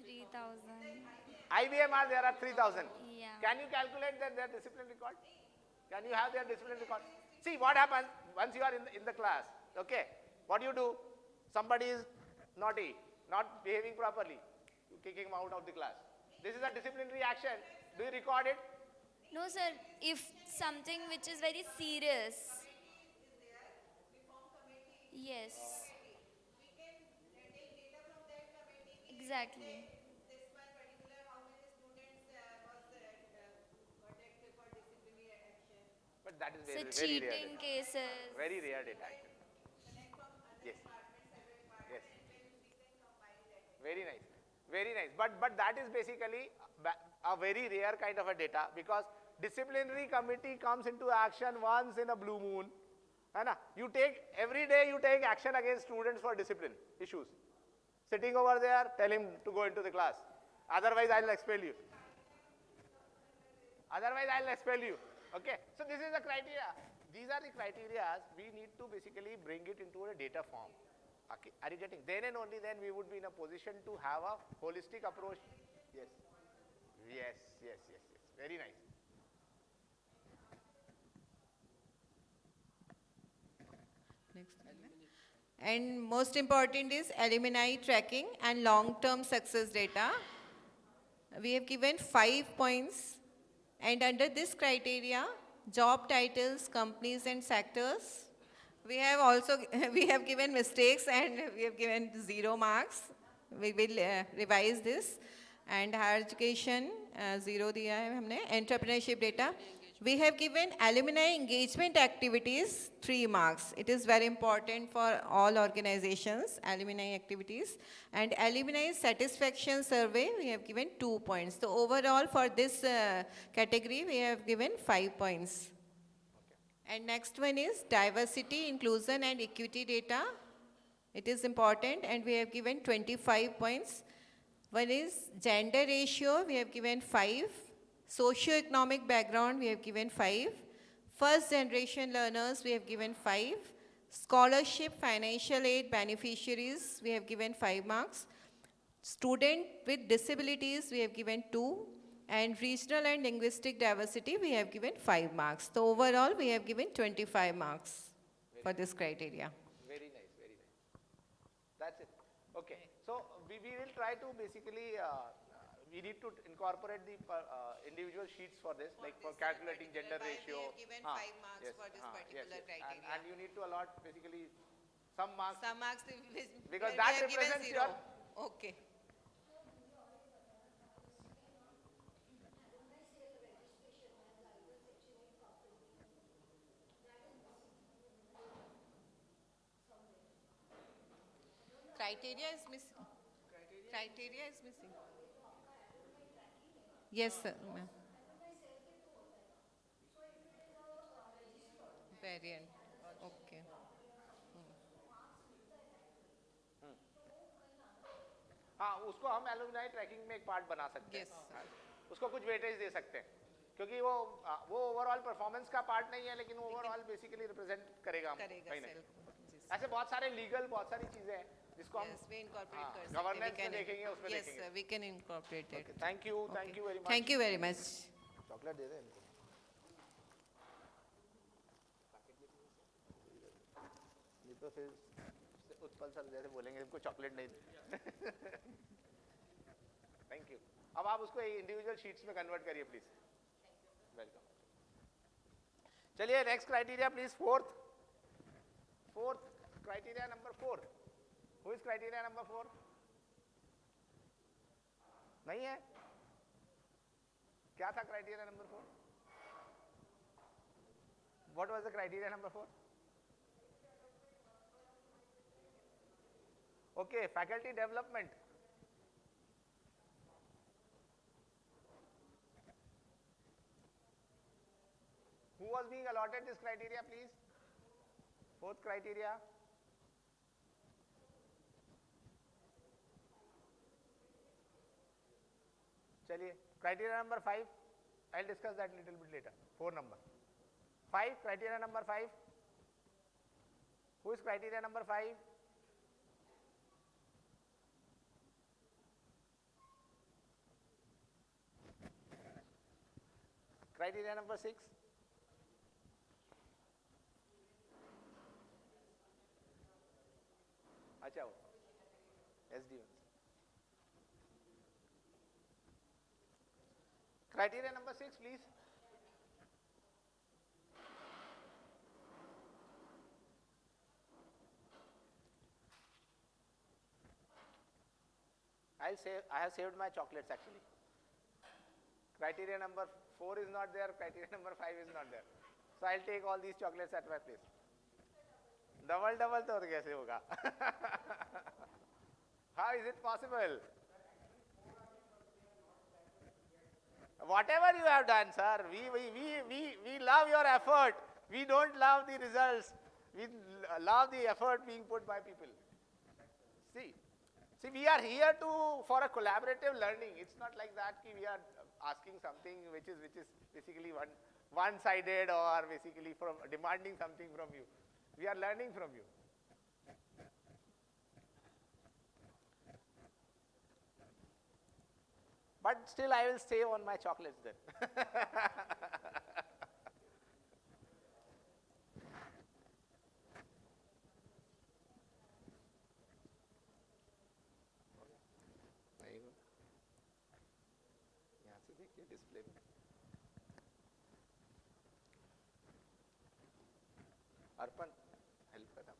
3,000. IBMR there are 3,000. Yeah. Can you calculate their discipline record? Can you have their discipline record? See what happens once you are in the class, okay? What you do? Somebody is naughty, not behaving properly, you kick him out of the class. This is a disciplinary action. Do you record it? No, sir. If something which is very serious. Yes. Exactly. But that is So very rare. cheating cases. Very rare data actually. Yes. Yes. Very nice. Very nice. But that is basically a very rare kind of a data, because disciplinary committee comes into action once in a blue moon. You take, every day you take action against students for discipline issues. Sitting over there, tell him to go into the class. Otherwise, I'll expel you. Okay. So this is the criteria. These are the criteria we need to basically bring it into a data form. Okay. Are you getting? Then and only then we would be in a position to have a holistic approach. Yes. Yes. Very nice. And most important is alumni tracking and long-term success data. We have given 5 points, and under this criteria, job titles, companies and sectors. We have also we have given mistakes and we have given 0 marks. We will revise this. And higher education 0 दिया है हमने. Entrepreneurship data. We have given alumni engagement activities 3 marks. It is very important for all organizations, alumni activities. And alumni satisfaction survey, we have given 2 points. So overall for this category, we have given 5 points. Okay. And next one is diversity, inclusion and equity data. It is important and we have given 25 points. One is gender ratio, we have given 5. Socio-economic background, we have given 5. First generation learners, we have given 5. Scholarship, financial aid beneficiaries, we have given 5 marks. Student with disabilities, we have given 2. And regional and linguistic diversity, we have given 5 marks. So overall, we have given 25 marks for this criteria. Very nice. That's it. Okay. So we will try to basically we need to incorporate the individual sheets for this, like for calculating gender ratio. We have given 5 marks for this particular criteria. And you need to allot basically some marks. Some marks because that represents your. Okay. Criteria is missing. Criteria is missing. Yes, sir. Variant. Okay. हाँ, उसको हम alumni trekking में एक part बना सकते हैं. उसको कुछ वेटेज दे सकते हैं, क्योंकि वो ओवरऑल परफॉर्मेंस का पार्ट नहीं है, लेकिन ओवरऑल बेसिकली रिप्रेजेंट करेगा कहीं ना. ऐसे बहुत सारे लीगल बहुत सारी चीजें हैं जिसको हम गवर्नेंस में देखेंगे, उसमें देखेंगे. Yes, we can incorporate it. Thank you very much. Thank you very much. Chocolate दे दे इनको. ये तो फिर उत्पल सर जैसे बोलेंगे इनको चॉकलेट नहीं दे. Thank you. अब आप उसको इंडिविजुअल शीट्स में कन्वर्ट करिए प्लीज. वेलकम. चलिए next criteria please. Fourth criteria number 4. Who is criteria number 4? नहीं है? क्या था criteria number 4? What was the criteria number 4? Okay, faculty development. Who was being allotted this criteria, please? Fourth criteria. चलिए, criteria number 5. I'll discuss that little bit later. 4 number. 5, criteria number 5. Who is criteria number 5? Criteria number 6. Acha, SD1. Criteria number 6, please. I have saved my chocolates actually. Criteria number 4 is not there, criteria number 5 is not there. So I'll take all these chocolates at my place. Double तो कैसे होगा? How is it possible? Whatever you have done, sir, we love your effort. We don't love the results. We love the effort being put by people. See, we are here for a collaborative learning. It's not like that we are asking something which is basically one-sided or basically demanding something from you. We are learning from you. But still I will save on my chocolates then. There you go. यहाँ से देखिए display में. अर्पण help करना.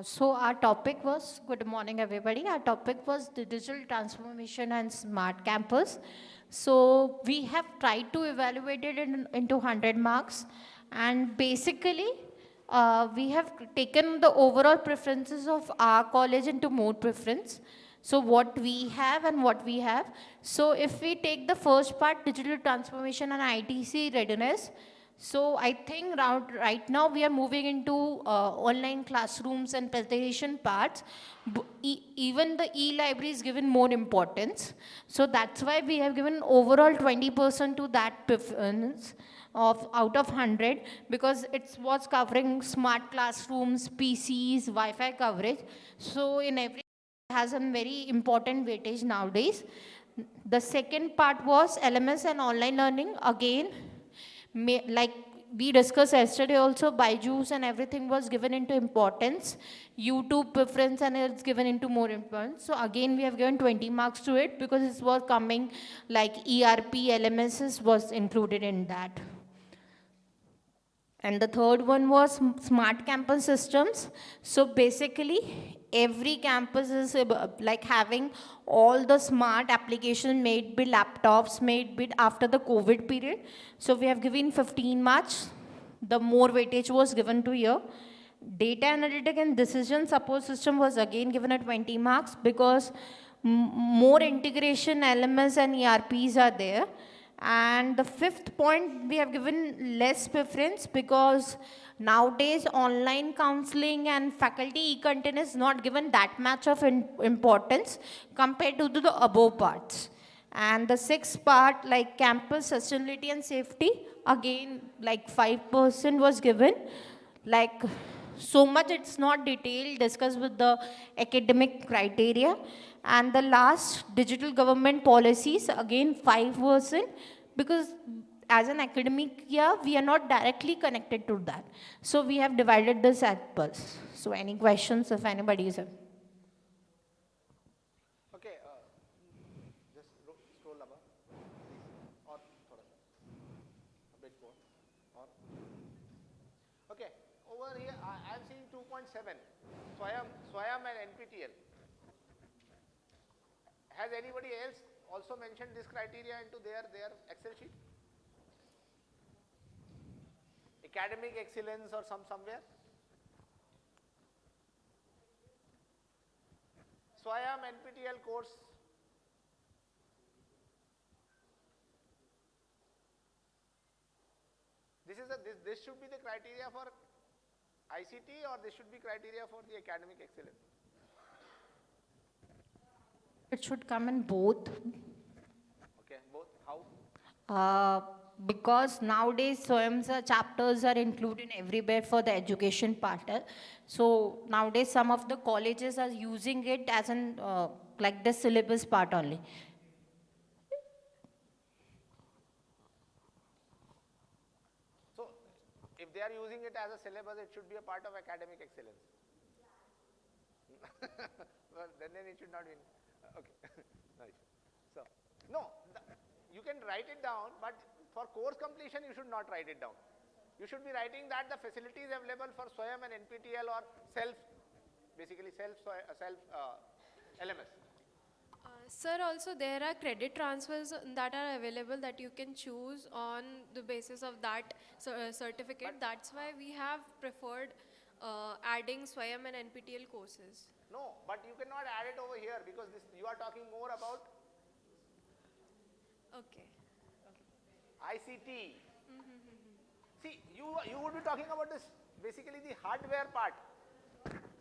So our topic was, good morning everybody, our topic was the digital transformation and smart campus. So we have tried to evaluate it into 100 marks, and basically we have taken the overall preferences of our college into mode preference. So what we have and what we have. So if we take the first part, digital transformation and ITC readiness, so I think right now we are moving into online classrooms and presentation parts. Even the e-library is given more importance. So that's why we have given overall 20% to that preference of out of 100, because it was covering smart classrooms, PCs, Wi-Fi coverage. So in every has a very important weightage nowadays. The second part was LMS and online learning. Again, like we discussed yesterday also, Byju's and everything was given into importance. YouTube preference and it's given into more importance. So again, we have given 20 marks to it because it was coming like ERP, LMSs was included in that. And the third one was smart campus systems. So basically, every campus is like having all the smart applications made with laptops, made with after the COVID period. So we have given 15 marks. The more weightage was given to here. Data analytic and decision support system was again given at 20 marks because more integration LMS and ERPs are there. And the fifth point, we have given less preference because nowadays online counseling and faculty e-content is not given that much of importance compared to the above parts. And the sixth part, like campus sustainability and safety, again like 5% was given. Like so much it's not detailed, discussed with the academic criteria. And the last, digital government policies, again 5%, because as an academic year, we are not directly connected to that. So we have divided this at pulse. So any questions if anybody is? Okay, just scroll above, or a bit more, or okay. Over here, I am seeing 2.7, Swayam and NPTEL. Has anybody else also mentioned this criteria into their Excel sheet? Academic excellence or somewhere? Swayam NPTEL course. This should be the criteria for ICT, or this should be criteria for the academic excellence? It should come in both. Okay, both. How? Because nowadays SWAYAM's chapters are included everywhere for the education part. So nowadays some of the colleges are using it as an like the syllabus part only. So if they are using it as a syllabus, it should be a part of academic excellence. Well, then it should not be. Okay. No issue. So, no, you can write it down, but for course completion, you should not write it down. You should be writing that the facilities available for SWAYAM and NPTEL or basically self LMS. Sir, also there are credit transfers that are available that you can choose on the basis of that certificate. That's why we have preferred adding SWAYAM and NPTEL courses. No, but you cannot add it over here because you are talking more about ICT. See, you would be talking about this, basically the hardware part.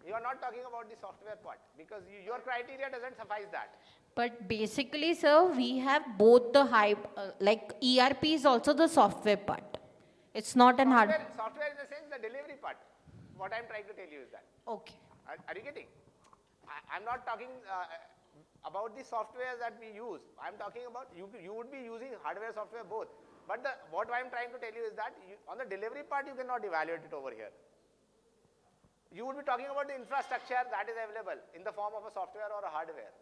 You are not talking about the software part because your criteria doesn't suffice that. But basically, sir, we have both the like ERP is also the software part. It's not an hard. Software in the sense the delivery part. What I'm trying to tell you is that. Okay. Are you getting? I'm not talking about the software that we use. I'm talking about you would be using hardware, software both. But what I'm trying to tell you is that on the delivery part, you cannot evaluate it over here. You would be talking about the infrastructure that is available in the form of a software or a hardware.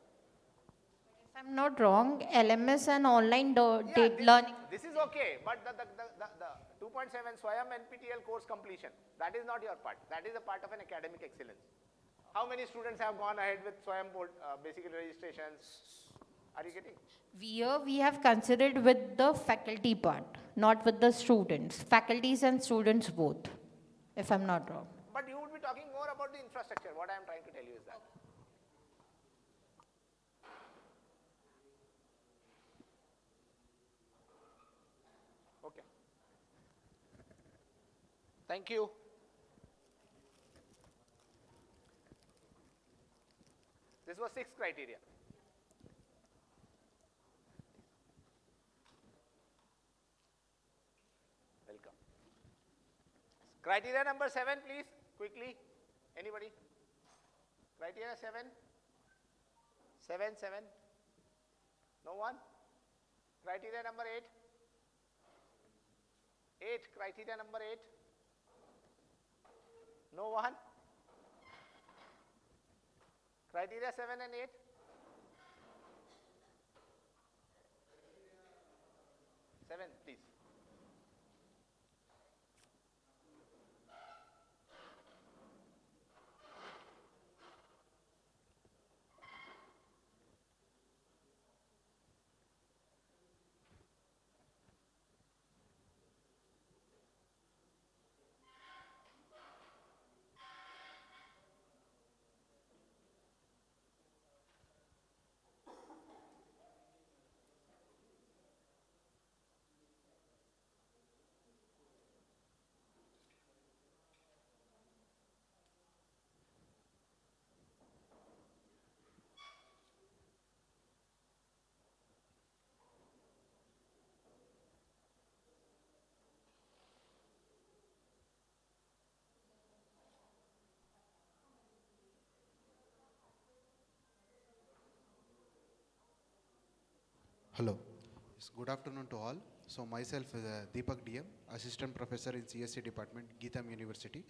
If I'm not wrong, LMS and online learning. This is okay, but the 2.7 SWAYAM NPTEL course completion, that is not your part. That is a part of an academic excellence. How many students have gone ahead with SWAYAM board, basically registrations? Are you getting? We have considered with the faculty part, not with the students. Faculties and students both, if I'm not wrong. But you would be talking more about the infrastructure. What I am trying to tell you is that. Okay. Thank you. This was 6th criteria. Welcome. Criteria number 7, please, quickly. Anybody? Criteria 7? 7. No one? Criteria number 8? 8, criteria number 8? No one? Criteria 7 and 8? 7, please. Hello. Yes, good afternoon to all. So myself is Deepak DM, Assistant Professor in CSC Department, Geetham University.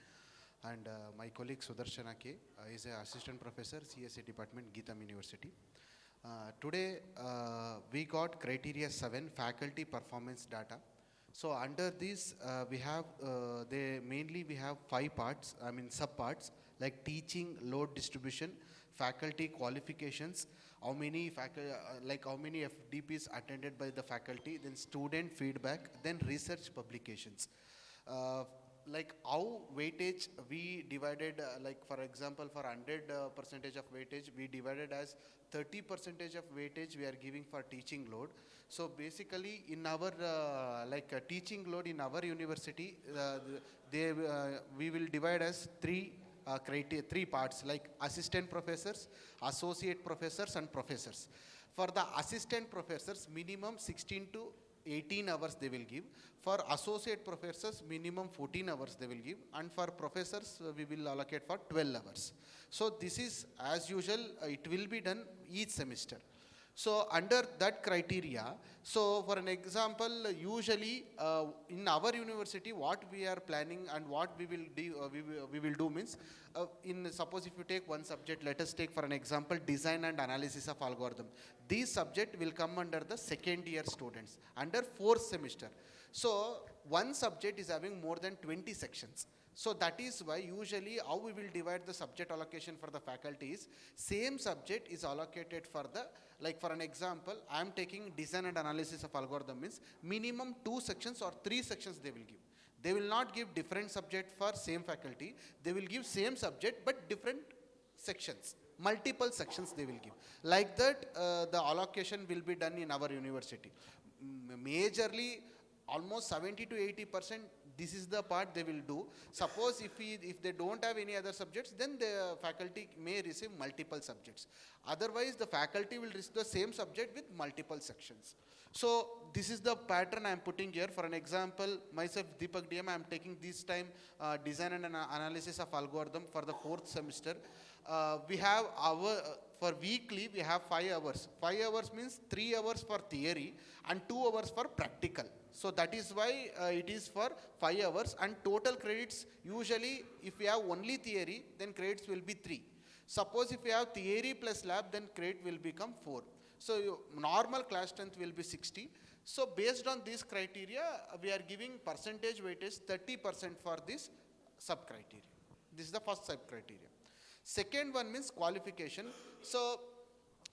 And my colleague Sudarshana K is an Assistant Professor, CSC Department, Geetham University. Today we got criteria 7, faculty performance data. So under this, we have, mainly we have 5 parts, I mean sub-parts, like teaching, load distribution, faculty qualifications, how many like how many FDPs attended by the faculty, then student feedback, then research publications. Like how weightage we divided, like for example, for 100 percentage of weightage, we divided as 30 percentage of weightage we are giving for teaching load. So basically in our teaching load in our university, we will divide as 3 parts, like assistant professors, associate professors and professors. For the assistant professors, minimum 16 to 18 hours they will give. For associate professors, minimum 14 hours they will give. And for professors, we will allocate for 12 hours. So this is, as usual, it will be done each semester. So under that criteria, so for an example, usually in our university, what we are planning and what we will do, we will do means, suppose if you take one subject, let us take for an example, design and analysis of algorithm. These subject will come under the second year students, under 4th semester. So one subject is having more than 20 sections. So that is why usually how we will divide the subject allocation for the faculty is, same subject is allocated for the, like for an example, I am taking design and analysis of algorithm, means minimum 2 sections or 3 sections they will give. They will not give different subject for same faculty. They will give same subject but different sections, multiple sections they will give. Like that, the allocation will be done in our university. Majorly, almost 70 to 80%, this is the part they will do. Suppose if they don't have any other subjects, then the faculty may receive multiple subjects. Otherwise, the faculty will receive the same subject with multiple sections. So this is the pattern I am putting here. For an example, myself, Deepak DM, I am taking this time design and analysis of algorithm for the 4th semester. We have for weekly, we have 5 hours. 5 hours means 3 hours for theory and 2 hours for practical. So that is why it is for 5 hours, and total credits, usually if we have only theory, then credits will be 3. Suppose if we have theory plus lab, then credit will become 4. So normal class strength will be 60. So based on this criteria, we are giving percentage weightage 30% for this sub criteria. This is the first sub criteria. Second one means qualification. So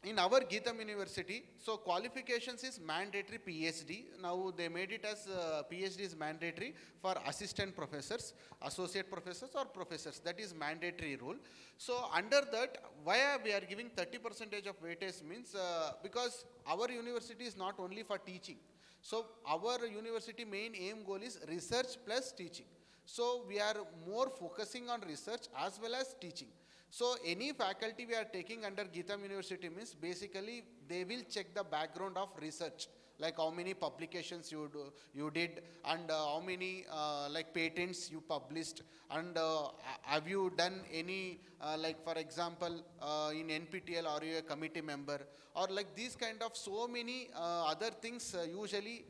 in our Geetham University, so qualifications is mandatory PhD. Now they made it as PhD is mandatory for assistant professors, associate professors or professors. That is mandatory rule. So under that, why we are giving 30% of weightage means, because our university is not only for teaching. So our university main aim goal is research plus teaching. So we are more focusing on research as well as teaching. So any faculty we are taking under Geetham University means, basically they will check the background of research, like how many publications you did, and how many like patents you published, and have you done any like for example in NPTEL, are you a committee member, or like these kind of so many other things usually.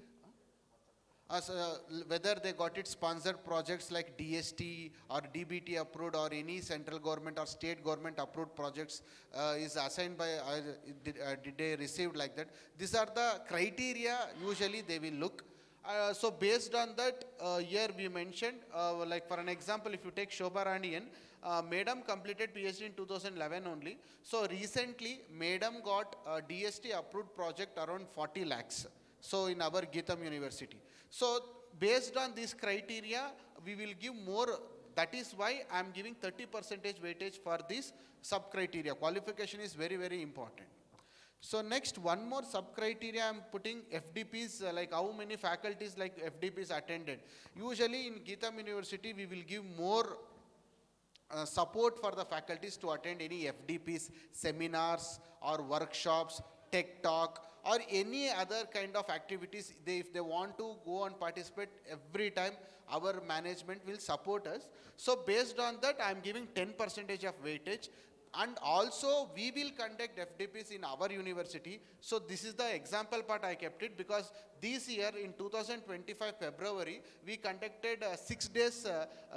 Whether they got it sponsored projects like DST or DBT approved, or any central government or state government approved projects is assigned by, did they receive like that. These are the criteria usually they will look. So based on that, here we mentioned, like for an example, if you take Shobha Ranian, Madam completed PhD in 2011 only. So recently, Madam got a DST approved project around 40 lakhs. So in our Geetham University. So based on this criteria, we will give more. That is why I am giving 30% weightage for this sub criteria. Qualification is very, very important. So next, one more sub criteria I am putting FDPs, like how many faculties like FDPs attended. Usually in Geetham University, we will give more support for the faculties to attend any FDPs, seminars or workshops, tech talk, or any other kind of activities. If they want to go and participate, every time our management will support us. So based on that, I am giving 10% of weightage. And also we will conduct FDPs in our university. So this is the example part I kept it, because This year in 2025 February, we conducted 6 days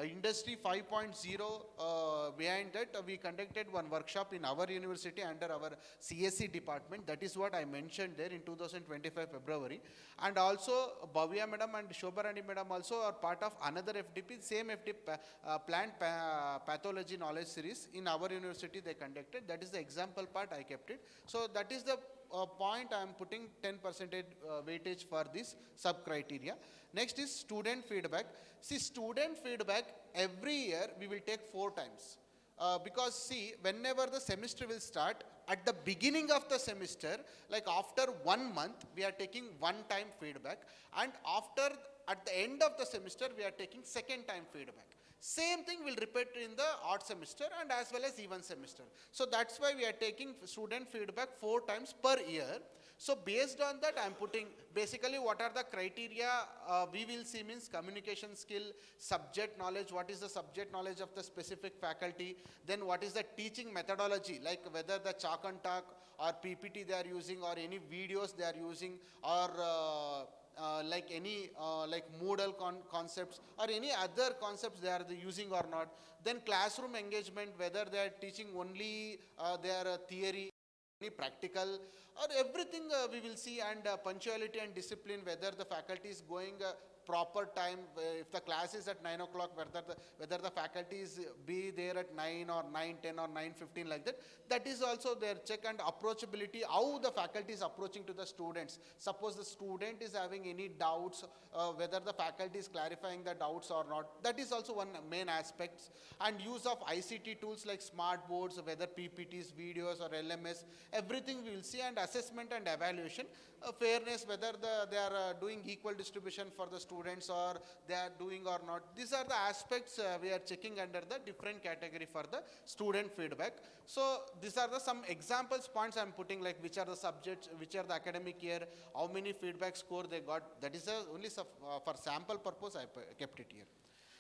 Industry 5.0. Behind that, we conducted one workshop in our university under our CSE department. That is what I mentioned there in 2025 February. And also Bhavya madam and Shobharani madam also are part of another FDP, same FDP plant pathology knowledge series in our university they conducted. That is the example part I kept it. So that is the point I am putting 10% weightage for this sub criteria. Next is student feedback. See, student feedback every year we will take 4 times. Because see, whenever the semester will start, at the beginning of the semester, like after 1 month, we are taking 1 time feedback, and at the end of the semester, we are taking 2nd time feedback. Same thing will repeat in the odd semester and as well as even semester. So that's why we are taking student feedback 4 times per year. So based on that, I am putting basically what are the criteria we will see means communication skill, subject knowledge, what is the subject knowledge of the specific faculty, then what is the teaching methodology, like whether the chalk and talk or PPT they are using or any videos they are using or like any like Moodle concepts or any other concepts they are using or not. Then classroom engagement, whether they are teaching only their theory, any practical or everything we will see, and punctuality and discipline, whether the faculty is going proper time, if the class is at 9 o'clock, whether the faculty is be there at 9 or 9:10 or 9:15 like that. That is also their check, and approachability, how the faculty is approaching to the students. Suppose the student is having any doubts, whether the faculty is clarifying the doubts or not. That is also one main aspect. And use of ICT tools like smart boards, whether PPTs, videos or LMS, everything we will see, and assessment and evaluation. Fairness, whether they are doing equal distribution for the students or they are doing or not. These are the aspects we are checking under the different category for the student feedback. So these are the some examples points I am putting, like which are the subjects, which are the academic year, how many feedback score they got. That is only for sample purpose I kept it here.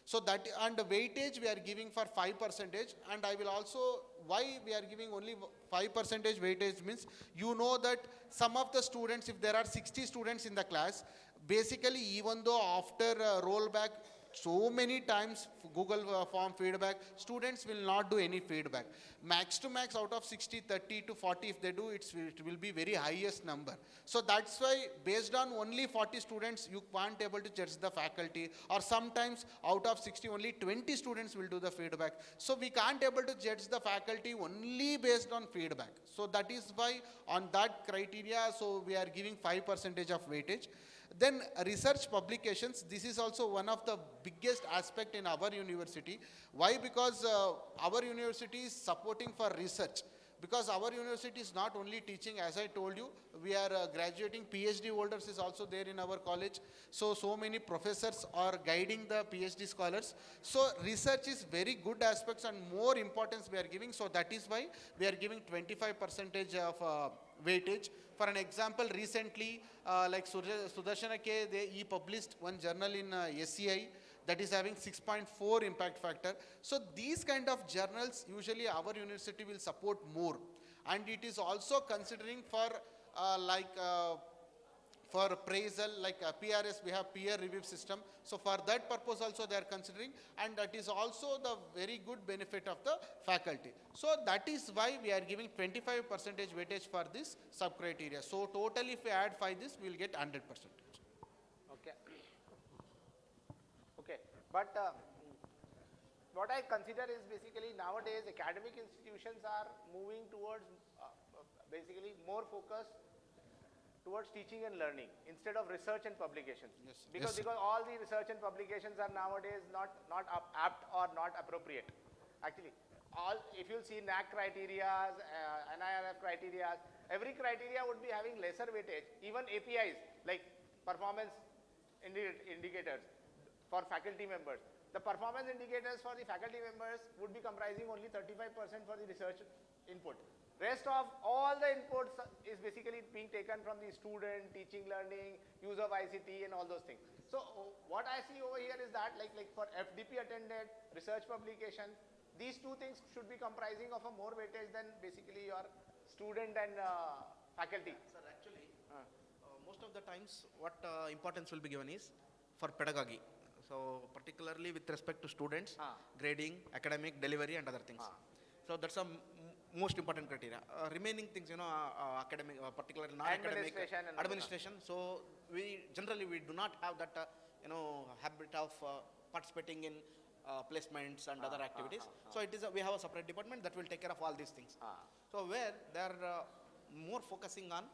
So that, and the weightage we are giving for 5%, and I will also, why we are giving only 5% weightage means, you know that some of the students, if there are 60 students in the class, basically even though after rollback so many times Google form feedback, students will not do any feedback. Max to max out of 60, 30 to 40 if they do, it will be very highest number. So that's why based on only 40 students, you can't able to judge the faculty, or sometimes out of 60 only 20 students will do the feedback. So we can't able to judge the faculty only based on feedback. So that is why on that criteria, so we are giving 5% of weightage. Then research publications, this is also one of the biggest aspect in our university. Why? Because our university is supporting for research. Because our university is not only teaching, as I told you, we are graduating PhD holders is also there in our college. So many professors are guiding the PhD scholars. So research is very good aspects and more importance we are giving. So that is why we are giving 25% of weightage. For an example, recently, like Sudarshana K, he published one journal in SCI that is having 6.4 impact factor. So these kind of journals, usually our university will support more. And it is also considering for for appraisal, like PRS, we have peer review system. So for that purpose also they are considering, and that is also the very good benefit of the faculty. So that is why we are giving 25% weightage for this sub criteria. So total if we add 5 this, we will get 100%. Okay. Okay. But what I consider is basically nowadays academic institutions are moving towards basically more focus towards teaching and learning instead of research and publications. Yes. Because all the research and publications are nowadays not apt or not appropriate. Actually, if you see NAC criteria, NIRF criteria, every criteria would be having lesser weightage. Even APIs like performance indicators for faculty members. The performance indicators for the faculty members would be comprising only 35% for the research input. Rest of all the inputs is basically being taken from the student, teaching, learning, use of ICT and all those things. So what I see over here is that like for FDP attended, research publication, these two things should be comprising of a more weightage than basically your student and faculty. Sir, actually, most of the times what importance will be given is for pedagogy. So particularly with respect to students, grading, academic, delivery and other things. So that's a most important criteria. Remaining things, academic, particularly non-academic, administration. So we generally we do not have that, habit of participating in placements and other activities. So it is we have a separate department that will take care of all these things. So where they are more focusing on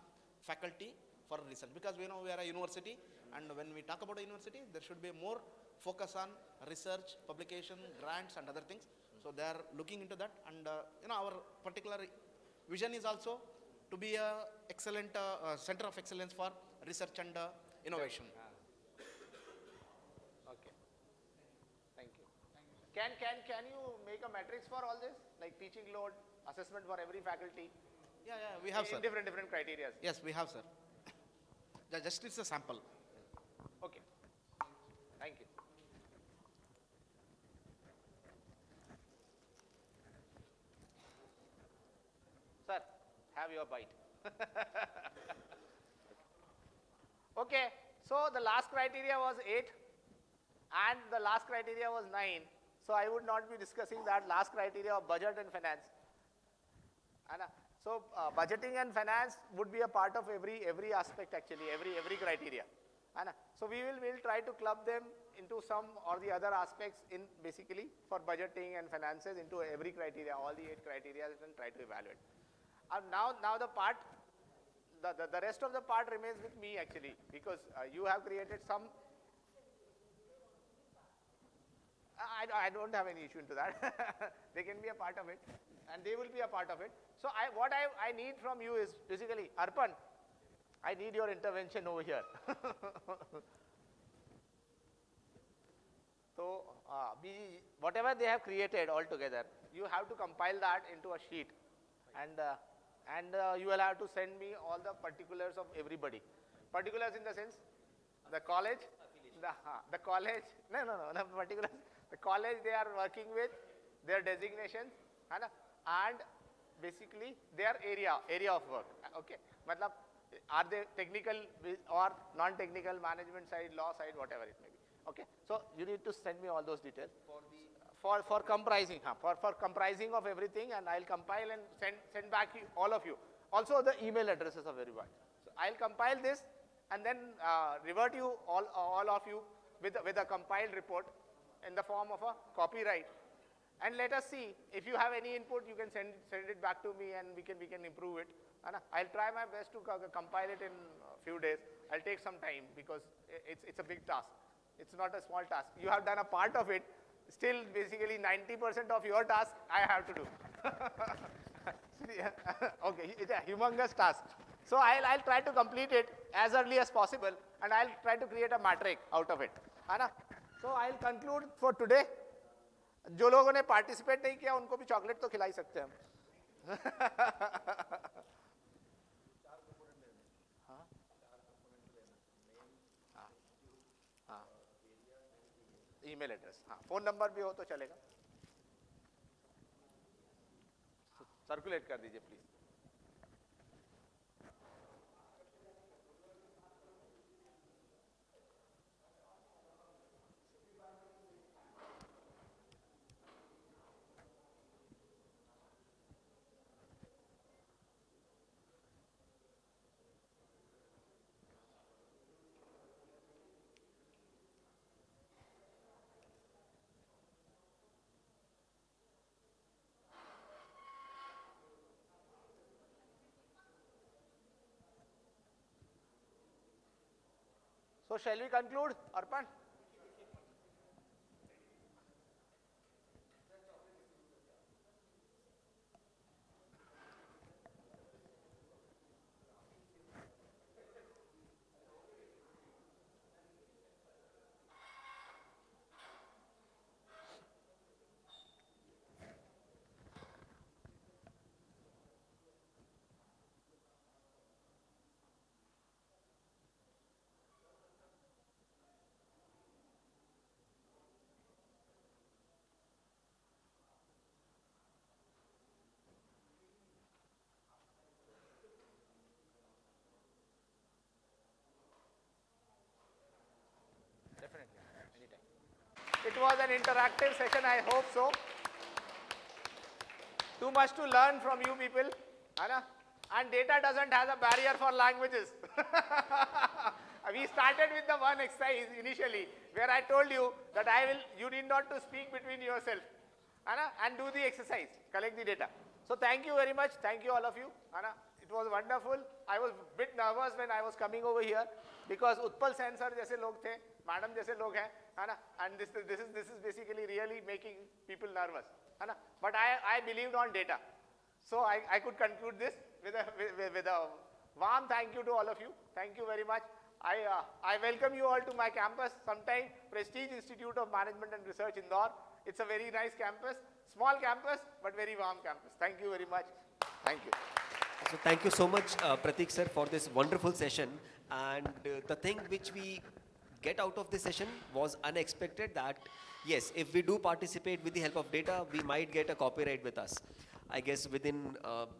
faculty for research, because we know we are a university, and when we talk about a university, there should be more focus on research, publication, grants and other things. So they are looking into that, and our particular vision is also to be a excellent center of excellence for research and innovation. Okay. Thank you. Can you make a matrix for all this, like teaching load, assessment for every faculty? Yeah, we have, sir. Different criteria. Yes, we have, sir. Just it's a sample. Okay. Thank you. Sir, have your bite. Okay, so the last criteria was 8 and the last criteria was 9. So I would not be discussing that last criteria of budget and finance. So budgeting and finance would be a part of every aspect actually, every criteria. So we will try to club them into some or the other aspects in basically for budgeting and finances into every criteria, all the 8 criteria, and try to evaluate. Now the part, the rest of the part remains with me actually, because you have created some. I don't have any issue into that. They can be a part of it, and they will be a part of it. So what I need from you is basically, Arpan, I need your intervention over here. So whatever they have created altogether, you have to compile that into a sheet, and you will have to send me all the particulars of everybody. Particulars in the sense, the college, the college, no, particulars. The college they are working with, their designations, and basically their area of work. Okay, matlab, are they technical or non-technical, management side, law side, whatever it may be. Okay, so you need to send me all those details for comprising, for comprising of everything, and I'll compile and send back all of you. Also the email addresses of everyone. So I'll compile this and then revert you all of you with a compiled report in the form of a copyright, and let us see if you have any input. You can send it back to me, and we can improve it. I'll try my best to compile it in a few days. I'll take some time because it's a big task. It's not a small task. You have done a part of it. Still, basically 90% of your task I have to do. Okay, it's a humongous task. So I'll try to complete it as early as possible, and I'll try to create a matrix out of it. So I'll conclude for today. जो लोगों ने participate नहीं किया उनको भी chocolate तो खिला ही सकते हैं हम. ईमेल एड्रेस, हाँ, फोन नंबर भी हो तो चलेगा. सर्कुलेट कर दीजिए please. So shall we conclude, Arpan? was an interactive session, I hope so. Too much to learn from you people. And data doesn't have a barrier for languages. We started with the one exercise initially, where I told you that you need not to speak between yourself, and do the exercise, collect the data. So thank you very much. Thank you all of you. It was wonderful. I was a bit nervous when I was coming over here because Utpal Sen sir jaise log the, madam jaise log hain, and this is basically really making people nervous. But I believed on data. So I could conclude this with a warm thank you to all of you. Thank you very much. I welcome you all to my campus sometime, Prestige Institute of Management and Research, Indore. It's a very nice campus, small campus, but very warm campus. Thank you very much. Thank you. So thank you so much, Pratik sir, for this wonderful session. And the thing which we get out of this session was unexpected, that yes, if we do participate with the help of data, we might get a copyright with us, I guess within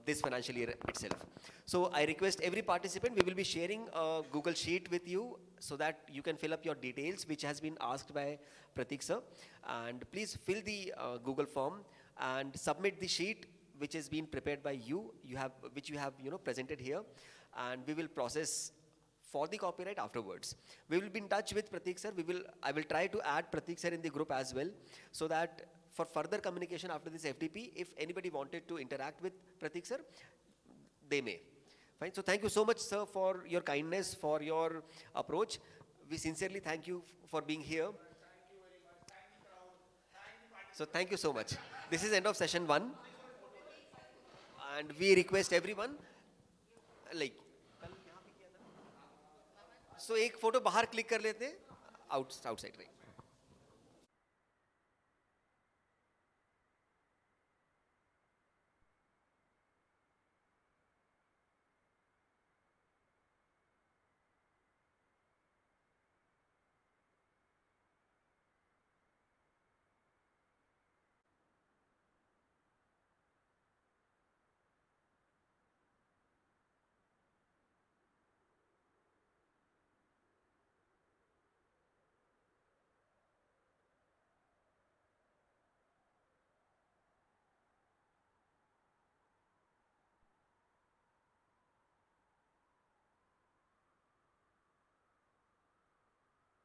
this financial year itself. So I request every participant, we will be sharing a Google Sheet with you so that you can fill up your details, which has been asked by Pratik sir. And please fill the Google form and submit the sheet which has been prepared by you, which you have presented here, and we will process for the copyright afterwards. We will be in touch with Pratik sir. I will try to add Pratik sir in the group as well, so that for further communication after this FDP, if anybody wanted to interact with Pratik sir, they may. Fine. So thank you so much, sir, for your kindness, for your approach. We sincerely thank you for being here. So thank you so much. This is end of session 1. And we request everyone, like, so एक photo बाहर click कर लेते हैं, outside, right?